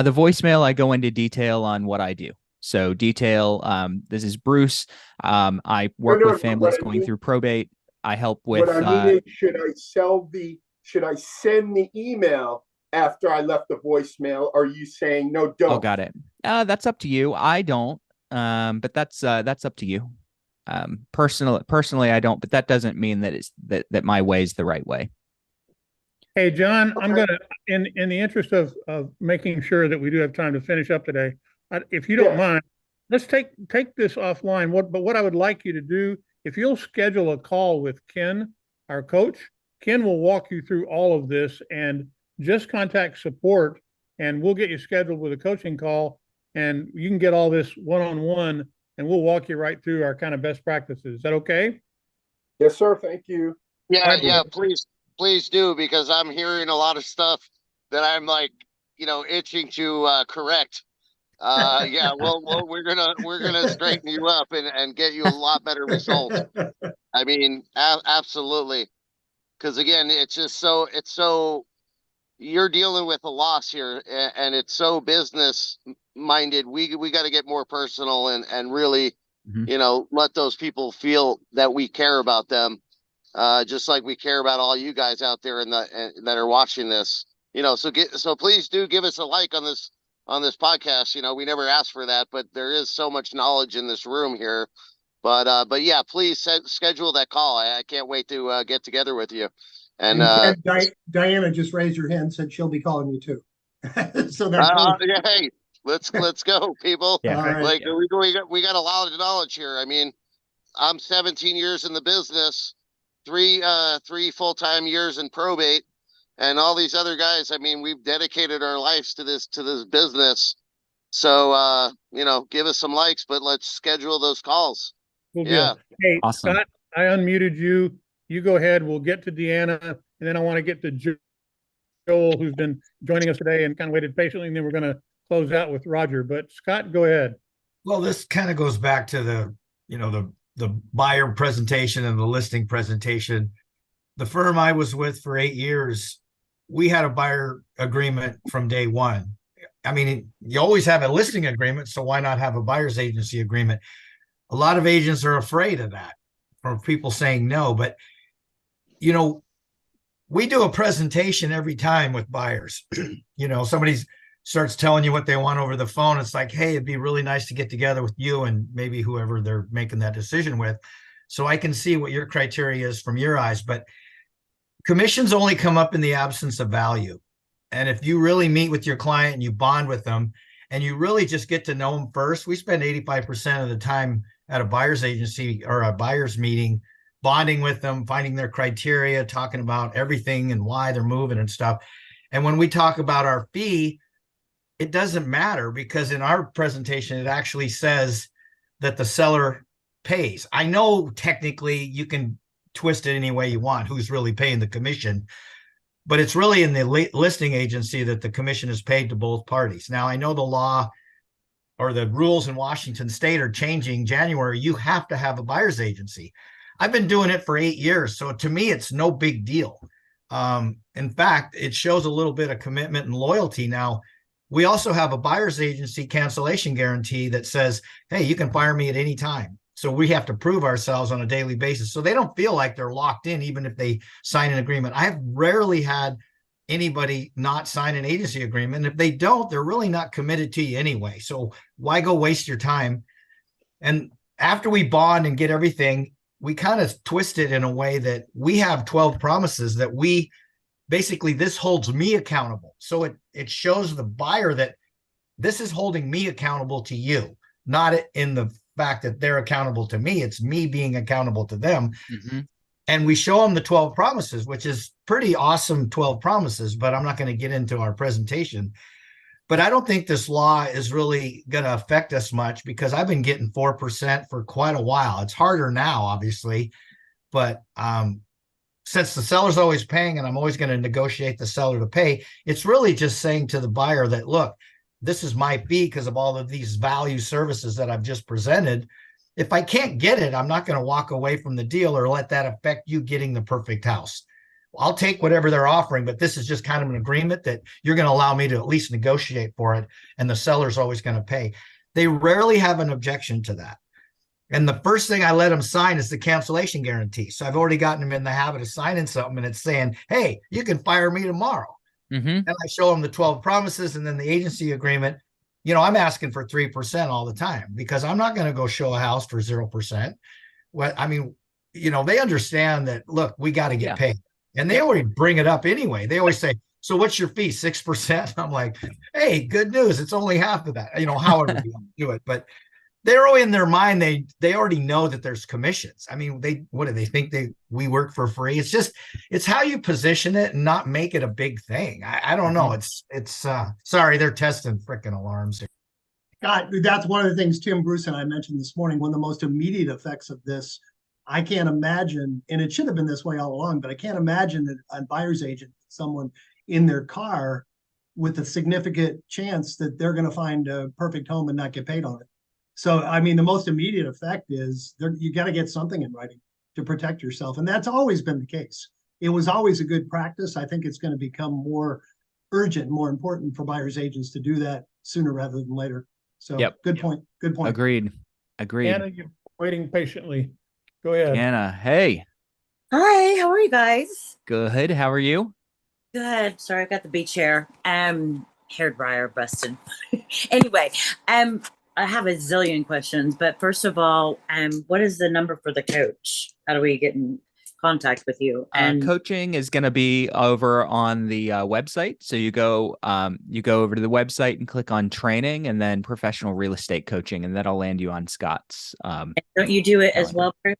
[SPEAKER 3] The voicemail, I go into detail on what I do. So detail, this is Bruce. I work with families going through probate. I help with.
[SPEAKER 8] What I mean is, should I send the email after I left the voicemail? Are you saying no, don't?
[SPEAKER 3] Oh, got it. That's up to you. I don't. But that's up to you. Personally, I don't. But that doesn't mean that that my way is the right way.
[SPEAKER 2] Hey, John, I'm gonna, in the interest of making sure that we do have time to finish up today, if you don't mind, let's take this offline. What I would like you to do, if you'll schedule a call with Ken, our coach, Ken will walk you through all of this, and just contact support, and we'll get you scheduled with a coaching call, and you can get all this one-on-one, and we'll walk you right through our kind of best practices. Is that okay?
[SPEAKER 8] Yes, sir. Thank you.
[SPEAKER 5] Yeah, please do, because I'm hearing a lot of stuff that I'm like, itching to correct. Yeah, well, we're gonna straighten you up and get you a lot better results. I mean, absolutely. Because again, it's so you're dealing with a loss here, and it's so business minded. We got to get more personal and really,
[SPEAKER 3] Mhm.
[SPEAKER 5] let those people feel that we care about them, just like we care about all you guys out there that are watching this. So please do give us a like on this podcast. We never asked for that, but there is so much knowledge in this room here. But yeah, please schedule that call. I can't wait to get together with you. And
[SPEAKER 1] Diana just raised her hand, said she'll be calling you too. So that's
[SPEAKER 5] yeah, hey, let's go, people.
[SPEAKER 3] Yeah.
[SPEAKER 1] all right.
[SPEAKER 5] Like we got a lot of knowledge here. I mean, I'm 17 years in the business, three full-time years in probate, and all these other guys. I mean, we've dedicated our lives to this business. So give us some likes, but let's schedule those calls.
[SPEAKER 2] Cool
[SPEAKER 5] Yeah.
[SPEAKER 2] deal. Hey,
[SPEAKER 3] Awesome.
[SPEAKER 2] Scott, I unmuted you. You go ahead. We'll get to Deanna, and then I want to get to Joel, who's been joining us today and kind of waited patiently, and then we're going to close out with Roger. But Scott, go ahead.
[SPEAKER 9] Well, this kind of goes back to the buyer presentation and the listing presentation. The firm I was with for 8 years, we had a buyer agreement from day one. I mean, you always have a listing agreement, so why not have a buyer's agency agreement? A lot of agents are afraid of that, from people saying no. But, we do a presentation every time with buyers. Somebody starts telling you what they want over the phone. It's like, hey, it'd be really nice to get together with you and maybe whoever they're making that decision with, so I can see what your criteria is from your eyes. But commissions only come up in the absence of value. And if you really meet with your client and you bond with them and you really just get to know them first, we spend 85% of the time at a buyer's agency or a buyer's meeting, bonding with them, finding their criteria, talking about everything and why they're moving and stuff. And when we talk about our fee, it doesn't matter, because in our presentation, it actually says that the seller pays. I know technically you can twist it any way you want, who's really paying the commission, but it's really in the listing agency that the commission is paid to both parties. Now, I know the law or the rules in Washington state are changing January. You have to have a buyer's agency. I've been doing it for 8 years, so to me, it's no big deal. In fact, it shows a little bit of commitment and loyalty. Now, we also have a buyer's agency cancellation guarantee that says, hey, you can fire me at any time. So we have to prove ourselves on a daily basis. So they don't feel like they're locked in, even if they sign an agreement. I have rarely had anybody not sign an agency agreement. If they don't, they're really not committed to you anyway. So why go waste your time? And after we bond and get everything, we kind of twist it in a way that we have 12 promises that we basically, this holds me accountable. So it shows the buyer that this is holding me accountable to you, not in the fact that they're accountable to me. It's me being accountable to them.
[SPEAKER 3] Mm-hmm.
[SPEAKER 9] And we show them the 12 promises, which is pretty awesome 12 promises, but I'm not going to get into our presentation. But I don't think this law is really going to affect us much, because I've been getting 4% for quite a while. It's harder now, obviously, but since the seller's always paying and I'm always going to negotiate the seller to pay, it's really just saying to the buyer that, look, this is my fee because of all of these value services that I've just presented. If I can't get it, I'm not going to walk away from the deal or let that affect you getting the perfect house. I'll take whatever they're offering, but this is just kind of an agreement that you're going to allow me to at least negotiate for it, and the seller's always going to pay. They rarely have an objection to that. And the first thing I let them sign is the cancellation guarantee. So I've already gotten them in the habit of signing something, and it's saying, hey, you can fire me tomorrow.
[SPEAKER 3] Mm-hmm.
[SPEAKER 9] And I show them the 12 promises and then the agency agreement. I'm asking for 3% all the time, because I'm not going to go show a house for 0%. Well, I mean, they understand that, look, we got to get paid. And they already bring it up anyway. They always say, so what's your fee? 6%? I'm like, hey, good news. It's only half of that, however you want to do it. But they're all in their mind. They already know that there's commissions. I mean, what do they think we work for free? It's how you position it and not make it a big thing. I don't know. It's sorry, they're testing freaking alarms here.
[SPEAKER 1] God, that's one of the things Tim, Bruce, and I mentioned this morning. One of the most immediate effects of this, I can't imagine, and it should have been this way all along, but I can't imagine that a buyer's agent, someone in their car, with a significant chance that they're going to find a perfect home and not get paid on it. So, I mean, the most immediate effect is you got to get something in writing to protect yourself. And that's always been the case. It was always a good practice. I think it's going to become more urgent, more important for buyers agents to do that sooner rather than later. So good point. Good point.
[SPEAKER 3] Agreed.
[SPEAKER 2] Anna, you're waiting patiently. Go ahead.
[SPEAKER 3] Anna, hey.
[SPEAKER 10] Hi, how are you guys?
[SPEAKER 3] Good. How are you?
[SPEAKER 10] Good. Sorry, I've got the beach hair. Hair dryer busted. Anyway, I have a zillion questions, but first of all, what is the number for the coach? How do we get in contact with you? And
[SPEAKER 3] coaching is going to be over on the website. So you go over to the website and click on training and then professional real estate coaching, and that'll land you on Scott's.
[SPEAKER 10] Don't you do it as well, Bruce?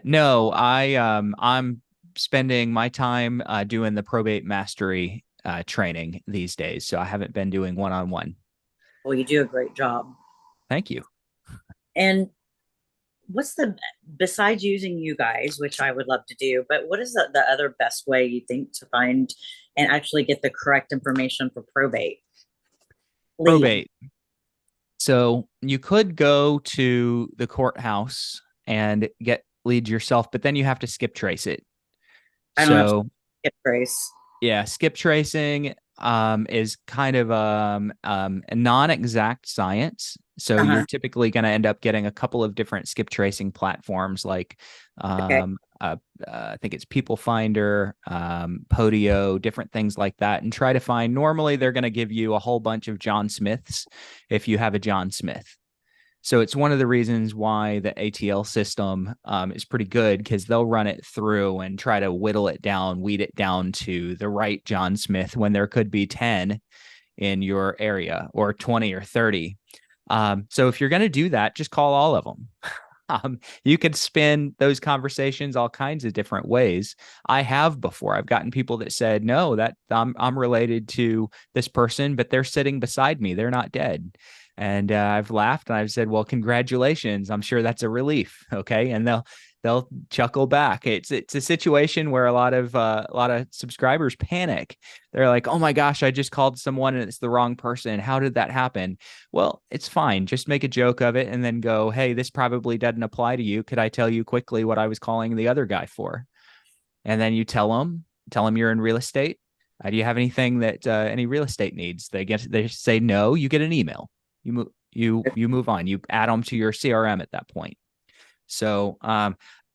[SPEAKER 3] No, I'm spending my time doing the probate mastery training these days. So I haven't been doing one-on-one.
[SPEAKER 10] Well, you do a great job.
[SPEAKER 3] Thank you.
[SPEAKER 10] And what's besides using you guys, which I would love to do, but what is the other best way you think to find and actually get the correct information for probate?
[SPEAKER 3] Probate. So you could go to the courthouse and get leads yourself, but then you have to skip trace it.
[SPEAKER 10] I don't have to skip trace.
[SPEAKER 3] Yeah, skip tracing is kind of a non-exact science. So you're typically going to end up getting a couple of different skip tracing platforms like I think it's People Finder, Podio, different things like that, and try to find. Normally, they're going to give you a whole bunch of John Smiths if you have a John Smith. So it's one of the reasons why the ATL system is pretty good, because they'll run it through and try to whittle it down, weed it down to the right John Smith when there could be 10 in your area or 20 or 30. So if you're going to do that, just call all of them. You could spin those conversations all kinds of different ways. I have before. I've gotten people that said, no, that I'm related to this person, but they're sitting beside me. They're not dead. And I've laughed and I've said, well, congratulations. I'm sure that's a relief. Okay. And they'll chuckle back. It's a situation where a lot of subscribers panic. They're like, oh my gosh, I just called someone and it's the wrong person. How did that happen? Well, it's fine. Just make a joke of it and then go, hey, this probably doesn't apply to you. Could I tell you quickly what I was calling the other guy for? And then you tell them you're in real estate. Do you have anything that any real estate needs? They say no, you get an email. You move on. You add them to your CRM at that point. So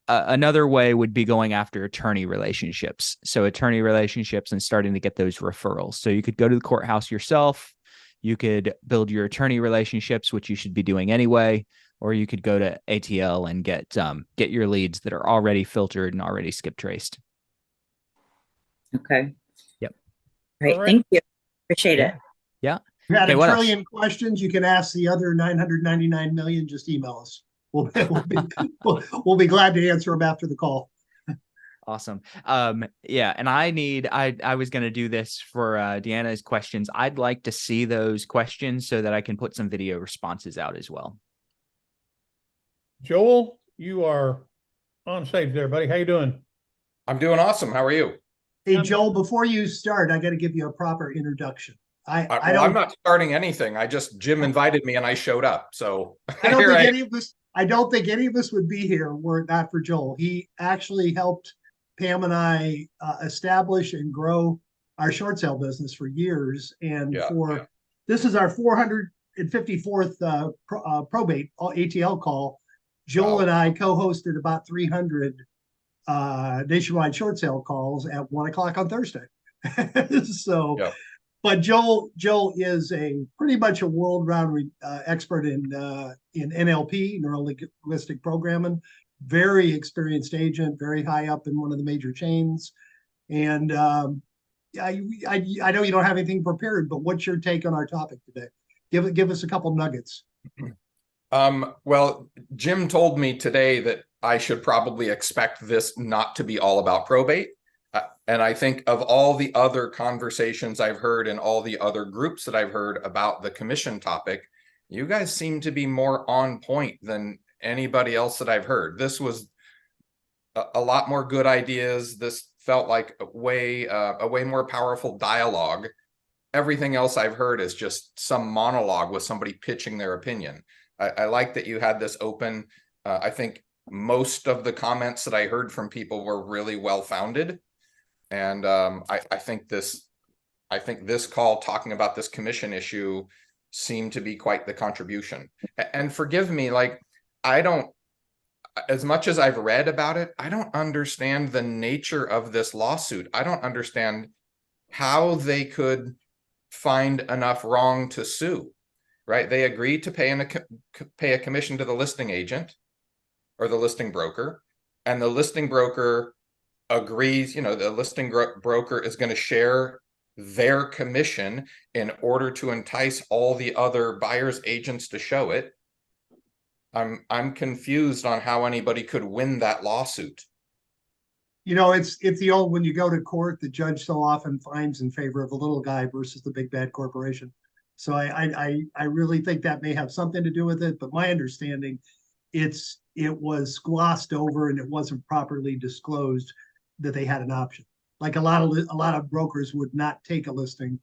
[SPEAKER 3] another way would be going after attorney relationships. So attorney relationships and starting to get those referrals. So you could go to the courthouse yourself. You could build your attorney relationships, which you should be doing anyway, or you could go to ATL and get your leads that are already filtered and already skip traced.
[SPEAKER 10] Okay.
[SPEAKER 3] Yep.
[SPEAKER 10] Great. Thank you. Appreciate it.
[SPEAKER 3] Yeah.
[SPEAKER 1] If you had a trillion questions, you can ask the other 999 million. Just email us. We'll be glad to answer them after the call.
[SPEAKER 3] Awesome. Yeah. And I was going to do this for Deanna's questions. I'd like to see those questions so that I can put some video responses out as well.
[SPEAKER 2] Joel, you are on stage there, buddy. How you doing?
[SPEAKER 11] I'm doing awesome. How are you?
[SPEAKER 1] Hey, Joel, before you start, I got to give you a proper introduction.
[SPEAKER 11] I'm not starting anything. Jim invited me and I showed up. So
[SPEAKER 1] I don't think any of us would be here were it not for Joel. He actually helped Pam and I establish and grow our short sale business for years. And this is our 454th probate ATL call. Joel and I co-hosted about 300 nationwide short sale calls at 1:00 on Thursday. But Joel is pretty much a world-round expert in NLP, neuro-linguistic programming, very experienced agent, very high up in one of the major chains. And I know you don't have anything prepared, but what's your take on our topic today? Give us a couple nuggets.
[SPEAKER 11] Well, Jim told me today that I should probably expect this not to be all about probate. And I think of all the other conversations I've heard and all the other groups that I've heard about the commission topic, you guys seem to be more on point than anybody else that I've heard. This was a lot more good ideas. This felt like a way more powerful dialogue everything else I've heard is just some monologue with somebody pitching their opinion. I like that you had this open. I think most of the comments that I heard from people were really well-founded. And I think this call talking about this commission issue seemed to be quite the contribution. And forgive me, like, I don't, as much as I've read about it, I don't understand the nature of this lawsuit. I don't understand how they could find enough wrong to sue, right? They agreed to pay a commission to the listing agent or the listing broker, and the listing broker agrees, you know, the listing broker is going to share their commission in order to entice all the other buyer's agents to show it. I'm confused on how anybody could win that lawsuit.
[SPEAKER 1] You know, it's the old, when you go to court, the judge so often finds in favor of the little guy versus the big bad corporation. So I really think that may have something to do with it. But my understanding, it was glossed over and it wasn't properly disclosed that they had an option. Like a lot of brokers would not take a listing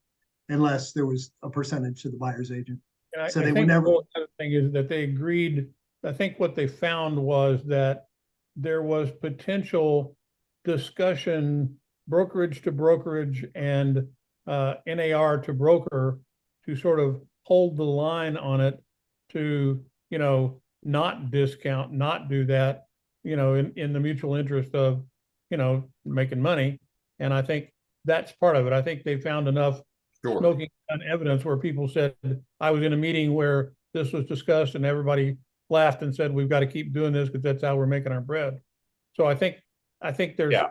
[SPEAKER 1] unless there was a percentage to the buyer's agent. So they would never.
[SPEAKER 2] The other thing is that they agreed. I think what they found was that there was potential discussion, brokerage to brokerage and NAR to broker, to sort of hold the line on it, to, you know, not discount, not do that, you know, in the mutual interest of, you know, making money. And I think that's part of it. I think they found enough smoking gun evidence where people said, I was in a meeting where this was discussed and everybody laughed and said, we've got to keep doing this because that's how we're making our bread. So I think there's.
[SPEAKER 11] Yeah,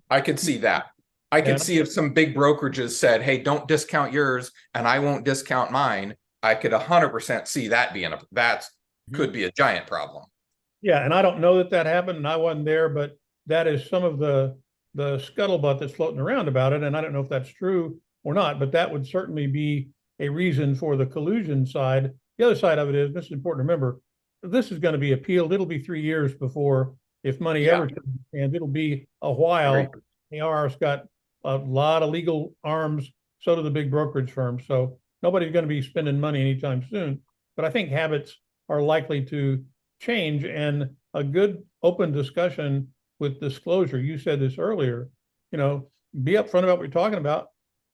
[SPEAKER 11] I could see that. I could see if some big brokerages said, hey, don't discount yours and I won't discount mine. I could 100% see that being could be a giant problem.
[SPEAKER 2] Yeah. And I don't know that happened and I wasn't there, but that is some of the scuttlebutt that's floating around about it. And I don't know if that's true or not, but that would certainly be a reason for the collusion side. The other side of it is, this is important to remember, this is going to be appealed. It'll be 3 years before, if money ever comes in, and it'll be a while. AR's got a lot of legal arms, so do the big brokerage firms. So nobody's going to be spending money anytime soon. But I think habits are likely to change, and a good open discussion with disclosure. You said this earlier, you know, be upfront about what you're talking about,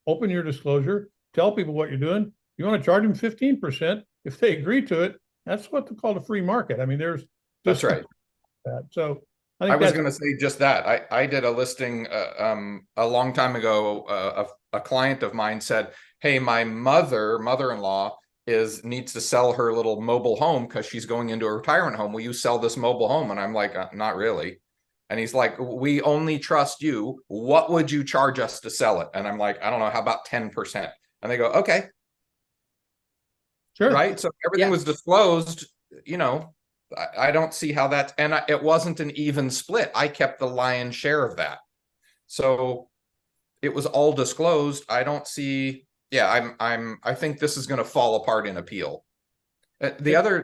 [SPEAKER 2] open your disclosure, tell people what you're doing. You want to charge them 15%. If they agree to it, that's what they call the free market. I mean,
[SPEAKER 11] that's right.
[SPEAKER 2] So
[SPEAKER 11] I was going to say just that. I did a listing a long time ago. A client of mine said, hey, my mother-in-law needs to sell her little mobile home because she's going into a retirement home. Will you sell this mobile home? And I'm like, not really. And he's like, we only trust you. What would you charge us to sell it? And I'm like, I don't know, how about 10%? And they go, okay.
[SPEAKER 2] Sure.
[SPEAKER 11] Right. So everything was disclosed, you know. I don't see how that, and it wasn't an even split. I kept the lion's share of that. So it was all disclosed. I don't see, I think this is going to fall apart in appeal. The other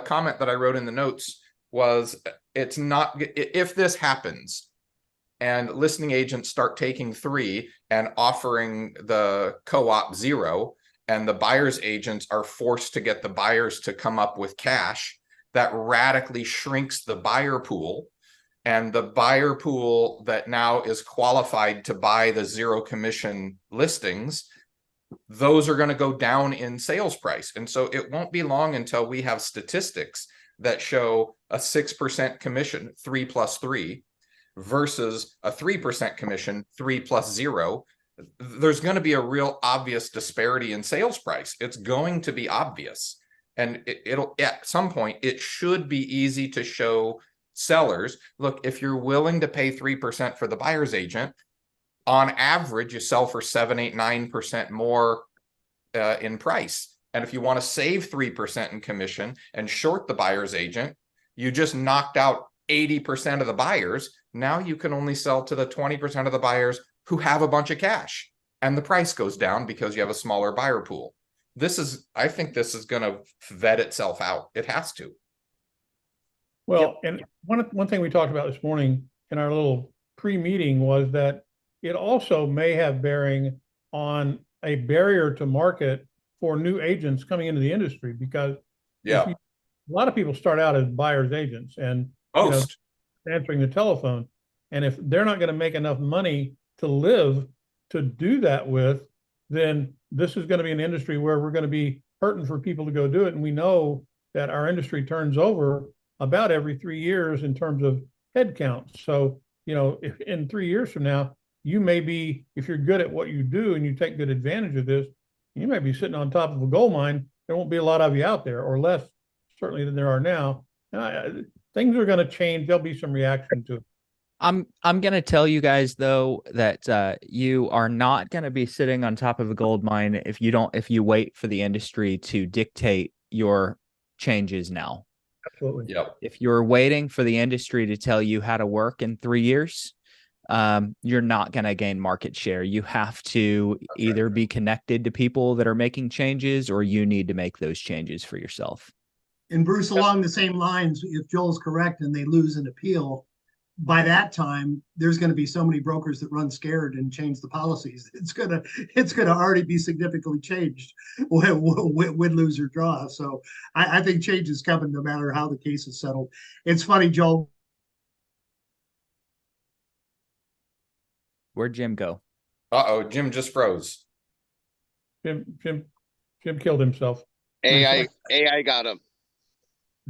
[SPEAKER 11] comment that I wrote in the notes was, it's not, if this happens and listing agents start taking 3 and offering the co-op 0, and the buyer's agents are forced to get the buyers to come up with cash, that radically shrinks the buyer pool, and the buyer pool that now is qualified to buy the 0 commission listings, those are going to go down in sales price. And so it won't be long until we have statistics that show a 6% commission, 3 plus 3, versus a 3% commission, 3 plus 0. There's going to be a real obvious disparity in sales price. It's going to be obvious. And it'll, at some point, it should be easy to show sellers, look, if you're willing to pay 3% for the buyer's agent, on average, you sell for 7, 8, 9% more in price. And if you want to save 3% in commission and short the buyer's agent, you just knocked out 80% of the buyers. Now you can only sell to the 20% of the buyers who have a bunch of cash, and the price goes down because you have a smaller buyer pool. I think this is going to vet itself out. It has to.
[SPEAKER 2] Well, and one thing we talked about this morning in our little pre-meeting was that it also may have bearing on a barrier to market for new agents coming into the industry, because
[SPEAKER 11] Yeah.
[SPEAKER 2] a lot of people start out as buyer's agents and you know,
[SPEAKER 11] Most.
[SPEAKER 2] answering the telephone. And if they're not going to make enough money to live to do that with, then this is going to be an industry where we're going to be hurting for people to go do it. And we know that our industry turns over about every 3 years in terms of head count. So, you know, if in 3 years from now, you may be, if you're good at what you do and you take good advantage of this, you might be sitting on top of a gold mine. There won't be a lot of you out there, or less certainly than there are now. Things are going to change. There'll be some reaction to it.
[SPEAKER 3] I'm going to tell you guys though that you are not going to be sitting on top of a gold mine if you wait for the industry to dictate your changes now.
[SPEAKER 2] Absolutely.
[SPEAKER 11] Yep.
[SPEAKER 3] If you're waiting for the industry to tell you how to work in 3 years, you're not going to gain market share. You have to either be connected to people that are making changes, or you need to make those changes for yourself.
[SPEAKER 1] And Bruce, along the same lines, if Joel's correct and they lose an appeal, by that time, there's going to be so many brokers that run scared and change the policies. It's gonna already be significantly changed, win, lose, or draw. So I think change is coming no matter how the case is settled. It's funny, Joel.
[SPEAKER 3] Where'd Jim go?
[SPEAKER 11] Uh-oh, Jim just froze.
[SPEAKER 2] Jim killed himself.
[SPEAKER 5] AI got him.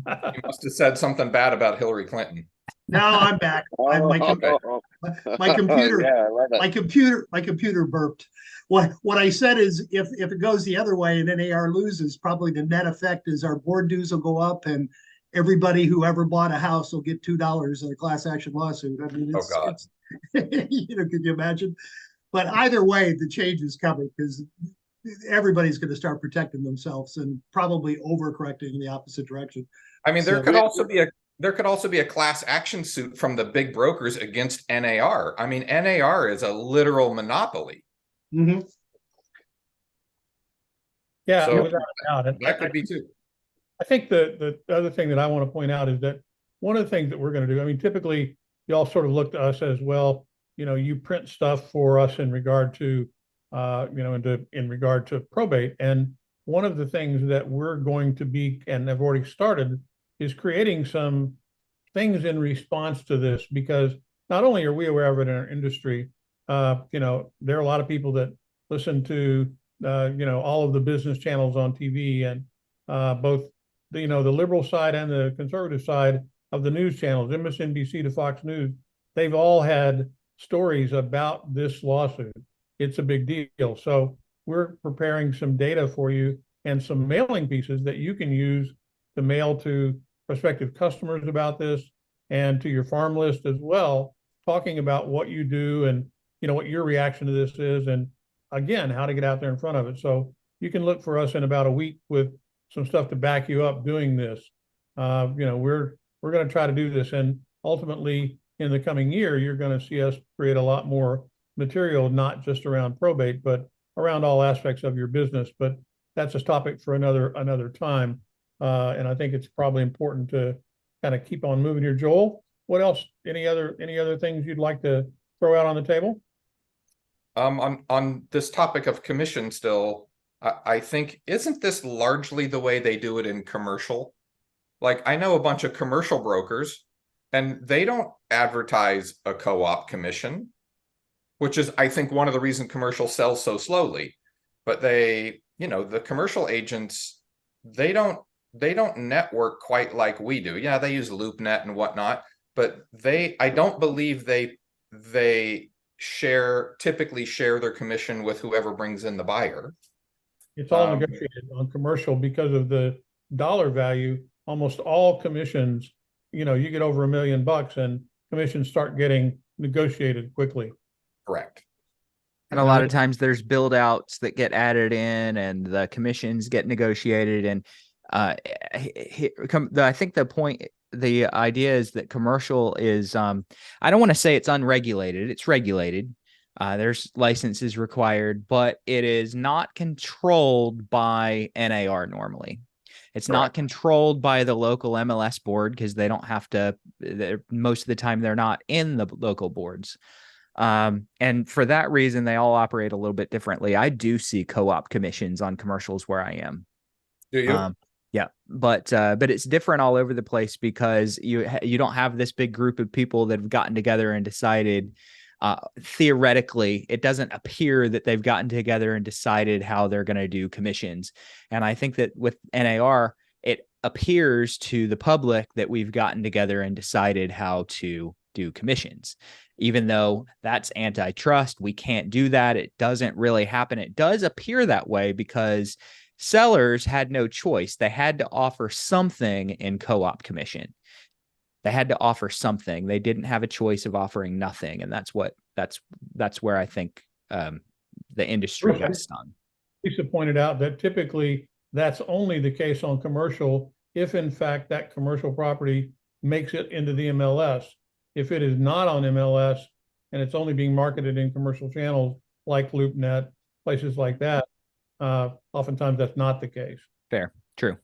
[SPEAKER 11] He must have said something bad about Hillary Clinton.
[SPEAKER 1] No, I'm back. My computer,
[SPEAKER 5] Yeah, I love it.
[SPEAKER 1] my computer burped. What I said is, if it goes the other way and NAR loses, probably the net effect is our board dues will go up, and everybody who ever bought a house will get $2 in a class action lawsuit. I mean, it's you know, could you imagine? But either way, the change is coming, because everybody's going to start protecting themselves and probably overcorrecting in the opposite direction.
[SPEAKER 11] I mean, there
[SPEAKER 1] So-
[SPEAKER 11] could also be a class action suit from the big brokers against NAR. I mean, NAR is a literal monopoly.
[SPEAKER 1] Mm-hmm.
[SPEAKER 2] Yeah,
[SPEAKER 11] So
[SPEAKER 2] without a doubt. And
[SPEAKER 11] that could be too.
[SPEAKER 2] I think the other thing that I want to point out is that one of the things that we're going to do, I mean, typically y'all sort of look to us as, well, you know, you print stuff for us in regard to, you know, in regard to probate. And one of the things that we're going to be, and have already started, is creating some things in response to this, because not only are we aware of it in our industry, you know, there are a lot of people that listen to, you know, all of the business channels on TV, and both the, you know, the liberal side and the conservative side of the news channels, MSNBC to Fox News, they've all had stories about this lawsuit. It's a big deal. So we're preparing some data for you and some mailing pieces that you can use to mail to prospective customers about this, and to your farm list as well, talking about what you do and, you know, what your reaction to this is, and again, how to get out there in front of it. So you can look for us in about a week with some stuff to back you up doing this. You know, we're going to try to do this, and ultimately in the coming year, you're going to see us create a lot more material, not just around probate, but around all aspects of your business. But that's a topic for another time. And I think it's probably important to kind of keep on moving here. Joel, what else? Any other things you'd like to throw out on the table?
[SPEAKER 11] On this topic of commission still, I think, isn't this largely the way they do it in commercial? Like, I know a bunch of commercial brokers, and they don't advertise a co-op commission, which is, I think, one of the reasons commercial sells so slowly. But they, you know, the commercial agents, they don't network quite like we do. Yeah, they use LoopNet and whatnot, but I don't believe they typically share their commission with whoever brings in the buyer.
[SPEAKER 2] It's all negotiated on commercial because of the dollar value. Almost all commissions, you know, you get over $1 million and commissions start getting negotiated quickly.
[SPEAKER 11] Correct.
[SPEAKER 3] And a lot of times there's build outs that get added in, and the commissions get negotiated. And I think the idea is that commercial is, I don't want to say it's unregulated. It's regulated. There's licenses required, but it is not controlled by NAR normally. It's not controlled by the local MLS board, because they don't have to, most of the time they're not in the local boards. And for that reason, they all operate a little bit differently. I do see co-op commissions on commercials where I am.
[SPEAKER 11] Do you?
[SPEAKER 3] Yeah, but it's different all over the place because you don't have this big group of people that have gotten together and decided. Theoretically, it doesn't appear that they've gotten together and decided how they're going to do commissions. And I think that with NAR, it appears to the public that we've gotten together and decided how to do commissions. Even though that's antitrust, we can't do that. It doesn't really happen. It does appear that way because sellers had no choice. They had to offer something in co-op commission. They had to offer something. They didn't have a choice of offering nothing. And that's where I think the industry got stung.
[SPEAKER 2] Lisa pointed out that typically that's only the case on commercial if in fact that commercial property makes it into the MLS. If it is not on MLS and it's only being marketed in commercial channels like LoopNet, places like that, oftentimes that's not the case.
[SPEAKER 3] Fair, true.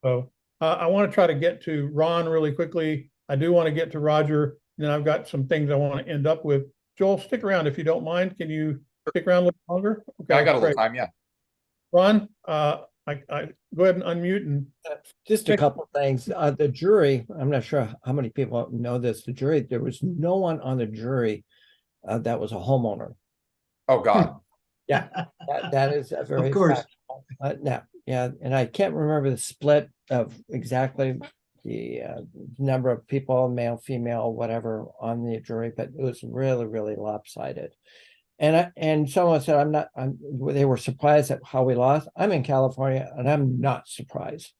[SPEAKER 2] So I want to try to get to Ron really quickly. I do want to get to Roger. Then I've got some things I want to end up with. Joel, stick around if you don't mind. Can you stick around a little longer? Okay,
[SPEAKER 11] I got a
[SPEAKER 2] great.
[SPEAKER 11] little time, yeah.
[SPEAKER 2] Ron, I go ahead and unmute and
[SPEAKER 4] just a couple of things. The jury, I'm not sure how many people know this. The jury, there was no one on the jury that was a homeowner.
[SPEAKER 11] Oh, God.
[SPEAKER 4] Yeah, that is a very
[SPEAKER 1] Of course.
[SPEAKER 4] no, yeah, and I can't remember the split of exactly the number of people, male, female, whatever, on the jury, but it was really, really lopsided. And someone said, they were surprised at how we lost. I'm in California and I'm not surprised.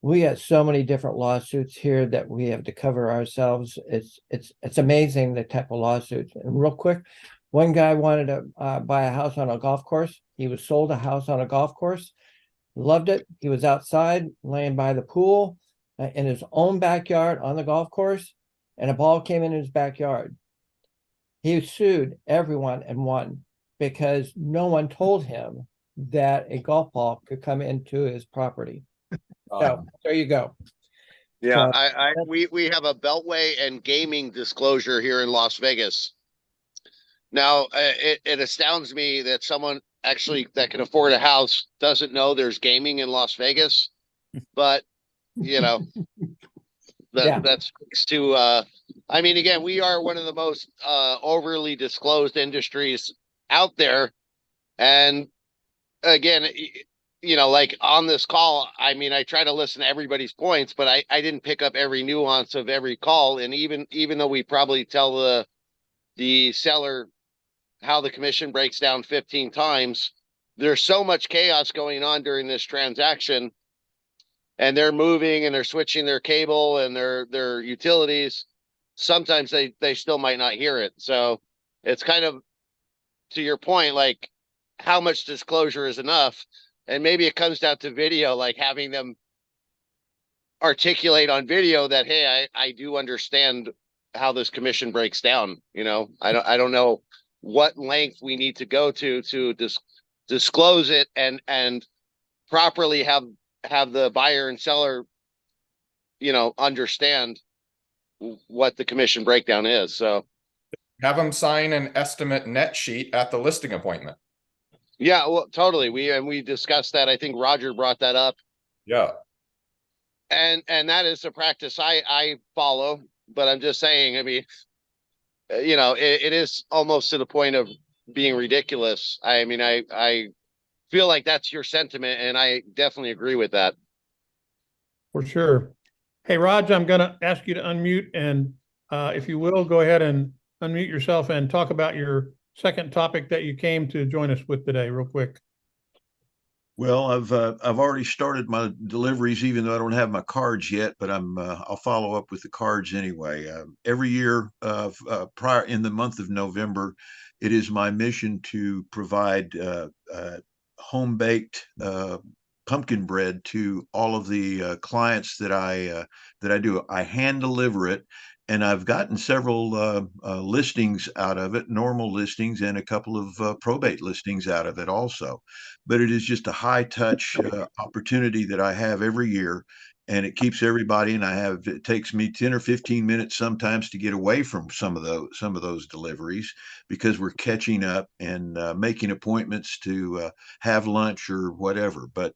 [SPEAKER 4] We got so many different lawsuits here that we have to cover ourselves. It's amazing the type of lawsuits. And real quick, one guy wanted to buy a house on a golf course. He was sold a house on a golf course, loved it. He was outside laying by the pool in his own backyard on the golf course, and a ball came in his backyard. He sued everyone and won because no one told him that a golf ball could come into his property. So there you go.
[SPEAKER 5] Yeah, we have a Beltway and gaming disclosure here in Las Vegas. Now, it astounds me that someone actually that can afford a house doesn't know there's gaming in Las Vegas, but you know, that speaks to, I mean, again, we are one of the most overly disclosed industries out there. And again, you know, like on this call, I mean, I try to listen to everybody's points, but I didn't pick up every nuance of every call. And even though we probably tell the seller how the commission breaks down 15 times, there's so much chaos going on during this transaction, and they're moving and they're switching their cable and their utilities. Sometimes they still might not hear it. So it's kind of, to your point, like how much disclosure is enough. And maybe it comes down to video, like having them articulate on video that, hey, I do understand how this commission breaks down. You know, I don't know what length we need to go to disclose it and properly have the buyer and seller, you know, understand what the commission breakdown is. So
[SPEAKER 11] have them sign an estimate net sheet at the listing appointment.
[SPEAKER 5] Yeah, well, totally. We discussed that. I think Roger brought that up.
[SPEAKER 11] Yeah.
[SPEAKER 5] And that is a practice I follow, but I'm just saying, I mean, you know, it is almost to the point of being ridiculous. I mean, I feel like that's your sentiment, and I definitely agree with that.
[SPEAKER 2] For sure. Hey, Raj, I'm going to ask you to unmute, and if you will, go ahead and unmute yourself and talk about your second topic that you came to join us with today, real quick.
[SPEAKER 7] Well, I've already started my deliveries, even though I don't have my cards yet. But I'll follow up with the cards anyway. Every year, prior in the month of November, it is my mission to provide home baked pumpkin bread to all of the clients that I do. I hand deliver it. And I've gotten several listings out of it, normal listings, and a couple of probate listings out of it also. But it is just a high touch opportunity that I have every year. and it keeps everybody. And it takes me 10 or 15 minutes sometimes to get away from some of those deliveries, because we're catching up and making appointments to have lunch or whatever. But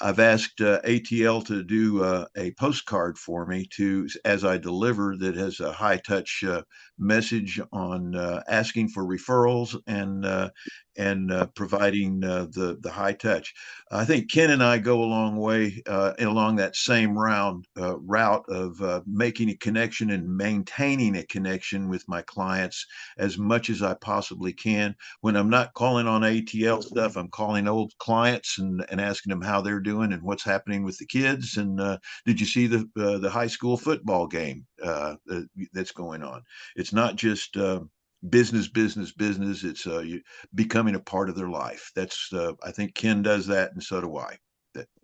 [SPEAKER 7] I've asked ATL to do a postcard for me as I deliver, that has a high touch message on asking for referrals and providing the high touch. I think Ken and I go a long way along that same route of making a connection and maintaining a connection with my clients as much as I possibly can. When I'm not calling on ATL stuff, I'm calling old clients and asking them how they're doing and what's happening with the kids. And did you see the high school football game that's going on? It's not just business. It's becoming a part of their life. That's I think Ken does that, and so do I.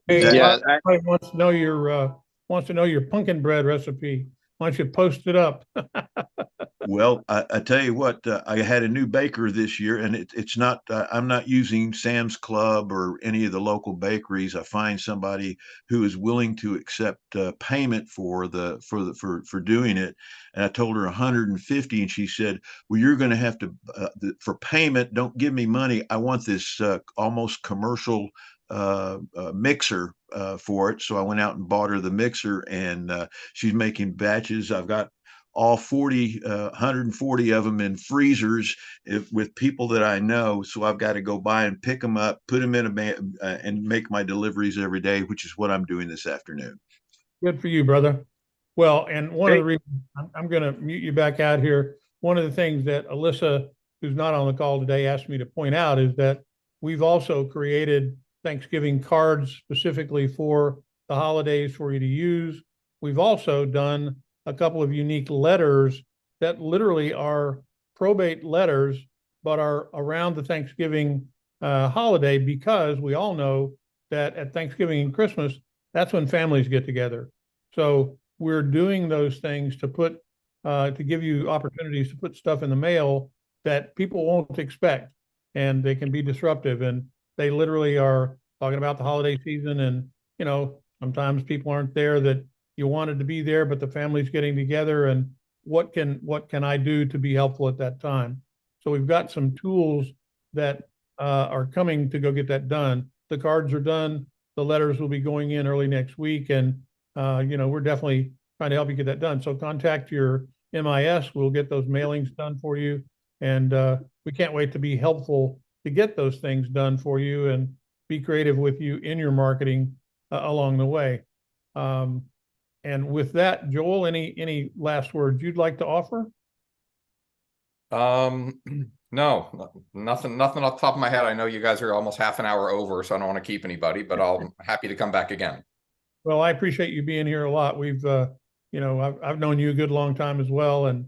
[SPEAKER 2] Everybody wants to know your pumpkin bread recipe. Why don't you post it up?
[SPEAKER 7] Well, I tell you what, I had a new baker this year, and it's not. I'm not using Sam's Club or any of the local bakeries. I find somebody who is willing to accept payment for doing it. And I told her 150, and she said, "Well, you're going to have to for payment. Don't give me money. I want this almost commercial mixer for it." So I went out and bought her the mixer, and she's making batches. I've got all 140 of them in freezers with people that I know. So I've got to go by and pick them up, put them in and make my deliveries every day, which is what I'm doing this afternoon.
[SPEAKER 2] Good for you, brother. Well, and one of the reasons I'm going to mute you back out here. One of the things that Alyssa, who's not on the call today, asked me to point out is that we've also created Thanksgiving cards specifically for the holidays for you to use. We've also done a couple of unique letters that literally are probate letters, but are around the Thanksgiving holiday, because we all know that at Thanksgiving and Christmas, that's when families get together. So we're doing those things to give you opportunities to put stuff in the mail that people won't expect, and they can be disruptive. And they literally are talking about the holiday season, and sometimes people aren't there that you wanted to be there, but the family's getting together, and what can I do to be helpful at that time? So we've got some tools that are coming to go get that done. The cards are done. The letters will be going in early next week, and we're definitely trying to help you get that done. So contact your MIS. We'll get those mailings done for you, and we can't wait to be helpful to get those things done for you and be creative with you in your marketing along the way. And with that, Joel, any last words you'd like to offer?
[SPEAKER 11] No, nothing off the top of my head. I know you guys are almost half an hour over, so I don't want to keep anybody, but I'm happy to come back again.
[SPEAKER 2] Well, I appreciate you being here a lot. We've, I've known you a good long time as well, and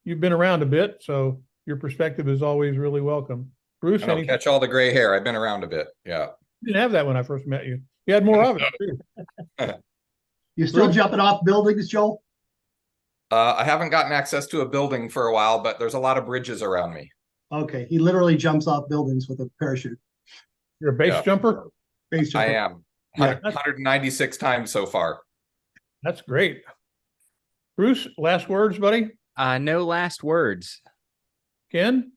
[SPEAKER 2] you've been around a bit, so your perspective is always really welcome. Bruce,
[SPEAKER 11] I don't catch all the gray hair. I've been around a bit. Yeah.
[SPEAKER 2] You didn't have that when I first met you. You had more of it too.
[SPEAKER 1] You still jumping off buildings, Joel?
[SPEAKER 11] I haven't gotten access to a building for a while, but there's a lot of bridges around me.
[SPEAKER 1] Okay, he literally jumps off buildings with a parachute.
[SPEAKER 2] You're a base jumper?
[SPEAKER 1] Base jumper.
[SPEAKER 11] I am. 196 times so far.
[SPEAKER 2] That's great. Bruce, last words, buddy?
[SPEAKER 3] No last words.
[SPEAKER 2] Ken?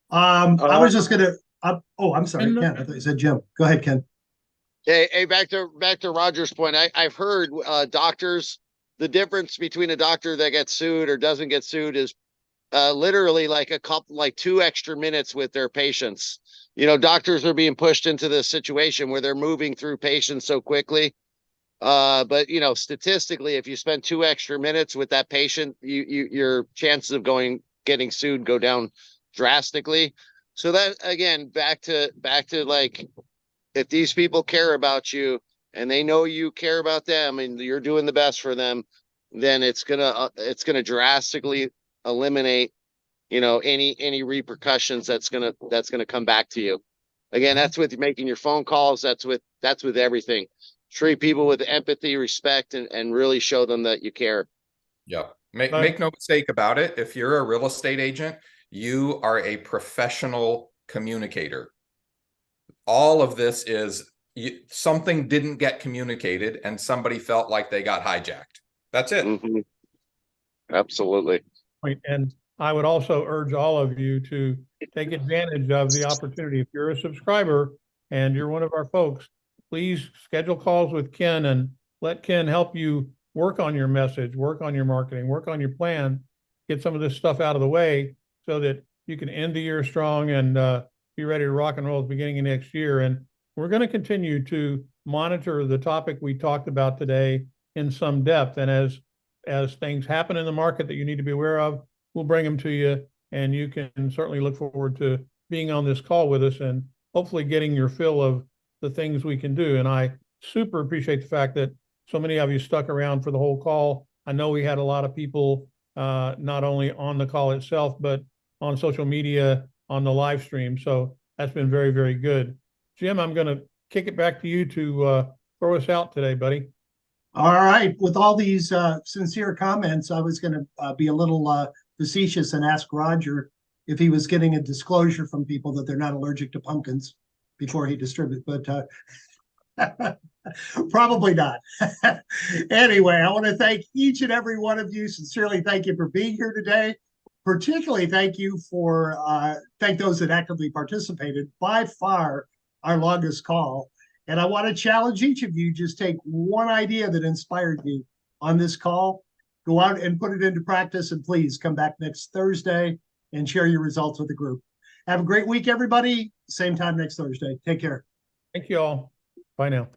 [SPEAKER 1] I was just gonna. I'm sorry, Ken. I thought you said Jim. Go ahead, Ken.
[SPEAKER 5] Hey, back to Roger's point. I've heard doctors. The difference between a doctor that gets sued or doesn't get sued is literally like 2 extra minutes with their patients. Doctors are being pushed into this situation where they're moving through patients so quickly. But statistically, if you spend 2 extra minutes with that patient, your chances of getting sued go down drastically. So that, again, back to like, if these people care about you and they know you care about them and you're doing the best for them, then it's gonna drastically eliminate any repercussions that's gonna come back to you. Again, that's with making your phone calls. That's with everything. Treat people with empathy, respect, and really show them that you care.
[SPEAKER 11] Yeah. Make no mistake about it. If you're a real estate agent, you are a professional communicator. All of this is, something didn't get communicated and somebody felt like they got hijacked. That's it.
[SPEAKER 5] Mhm. Absolutely.
[SPEAKER 2] And I would also urge all of you to take advantage of the opportunity. If you're a subscriber and you're one of our folks, please schedule calls with Ken and let Ken help you work on your message, work on your marketing, work on your plan, get some of this stuff out of the way so that you can end the year strong and be ready to rock and roll at the beginning of next year. And we're going to continue to monitor the topic we talked about today in some depth. And as things happen in the market that you need to be aware of, we'll bring them to you. And you can certainly look forward to being on this call with us and hopefully getting your fill of the things we can do. And I super appreciate the fact that so many of you stuck around for the whole call. I know we had a lot of people, not only on the call itself, but on social media, on the live stream. So that's been very, very good. Jim, I'm going to kick it back to you to throw us out today, buddy.
[SPEAKER 1] All right. With all these sincere comments, I was going to be a little facetious and ask Roger if he was getting a disclosure from people that they're not allergic to pumpkins before he distributes, but probably not. Anyway, I want to thank each and every one of you. Sincerely, thank you for being here today. Particularly, thank those that actively participated. By far, our longest call. And I want to challenge each of you, just take one idea that inspired you on this call, go out and put it into practice, and please come back next Thursday and share your results with the group. Have a great week, everybody. Same time next Thursday. Take care.
[SPEAKER 2] Thank you all. Bye now.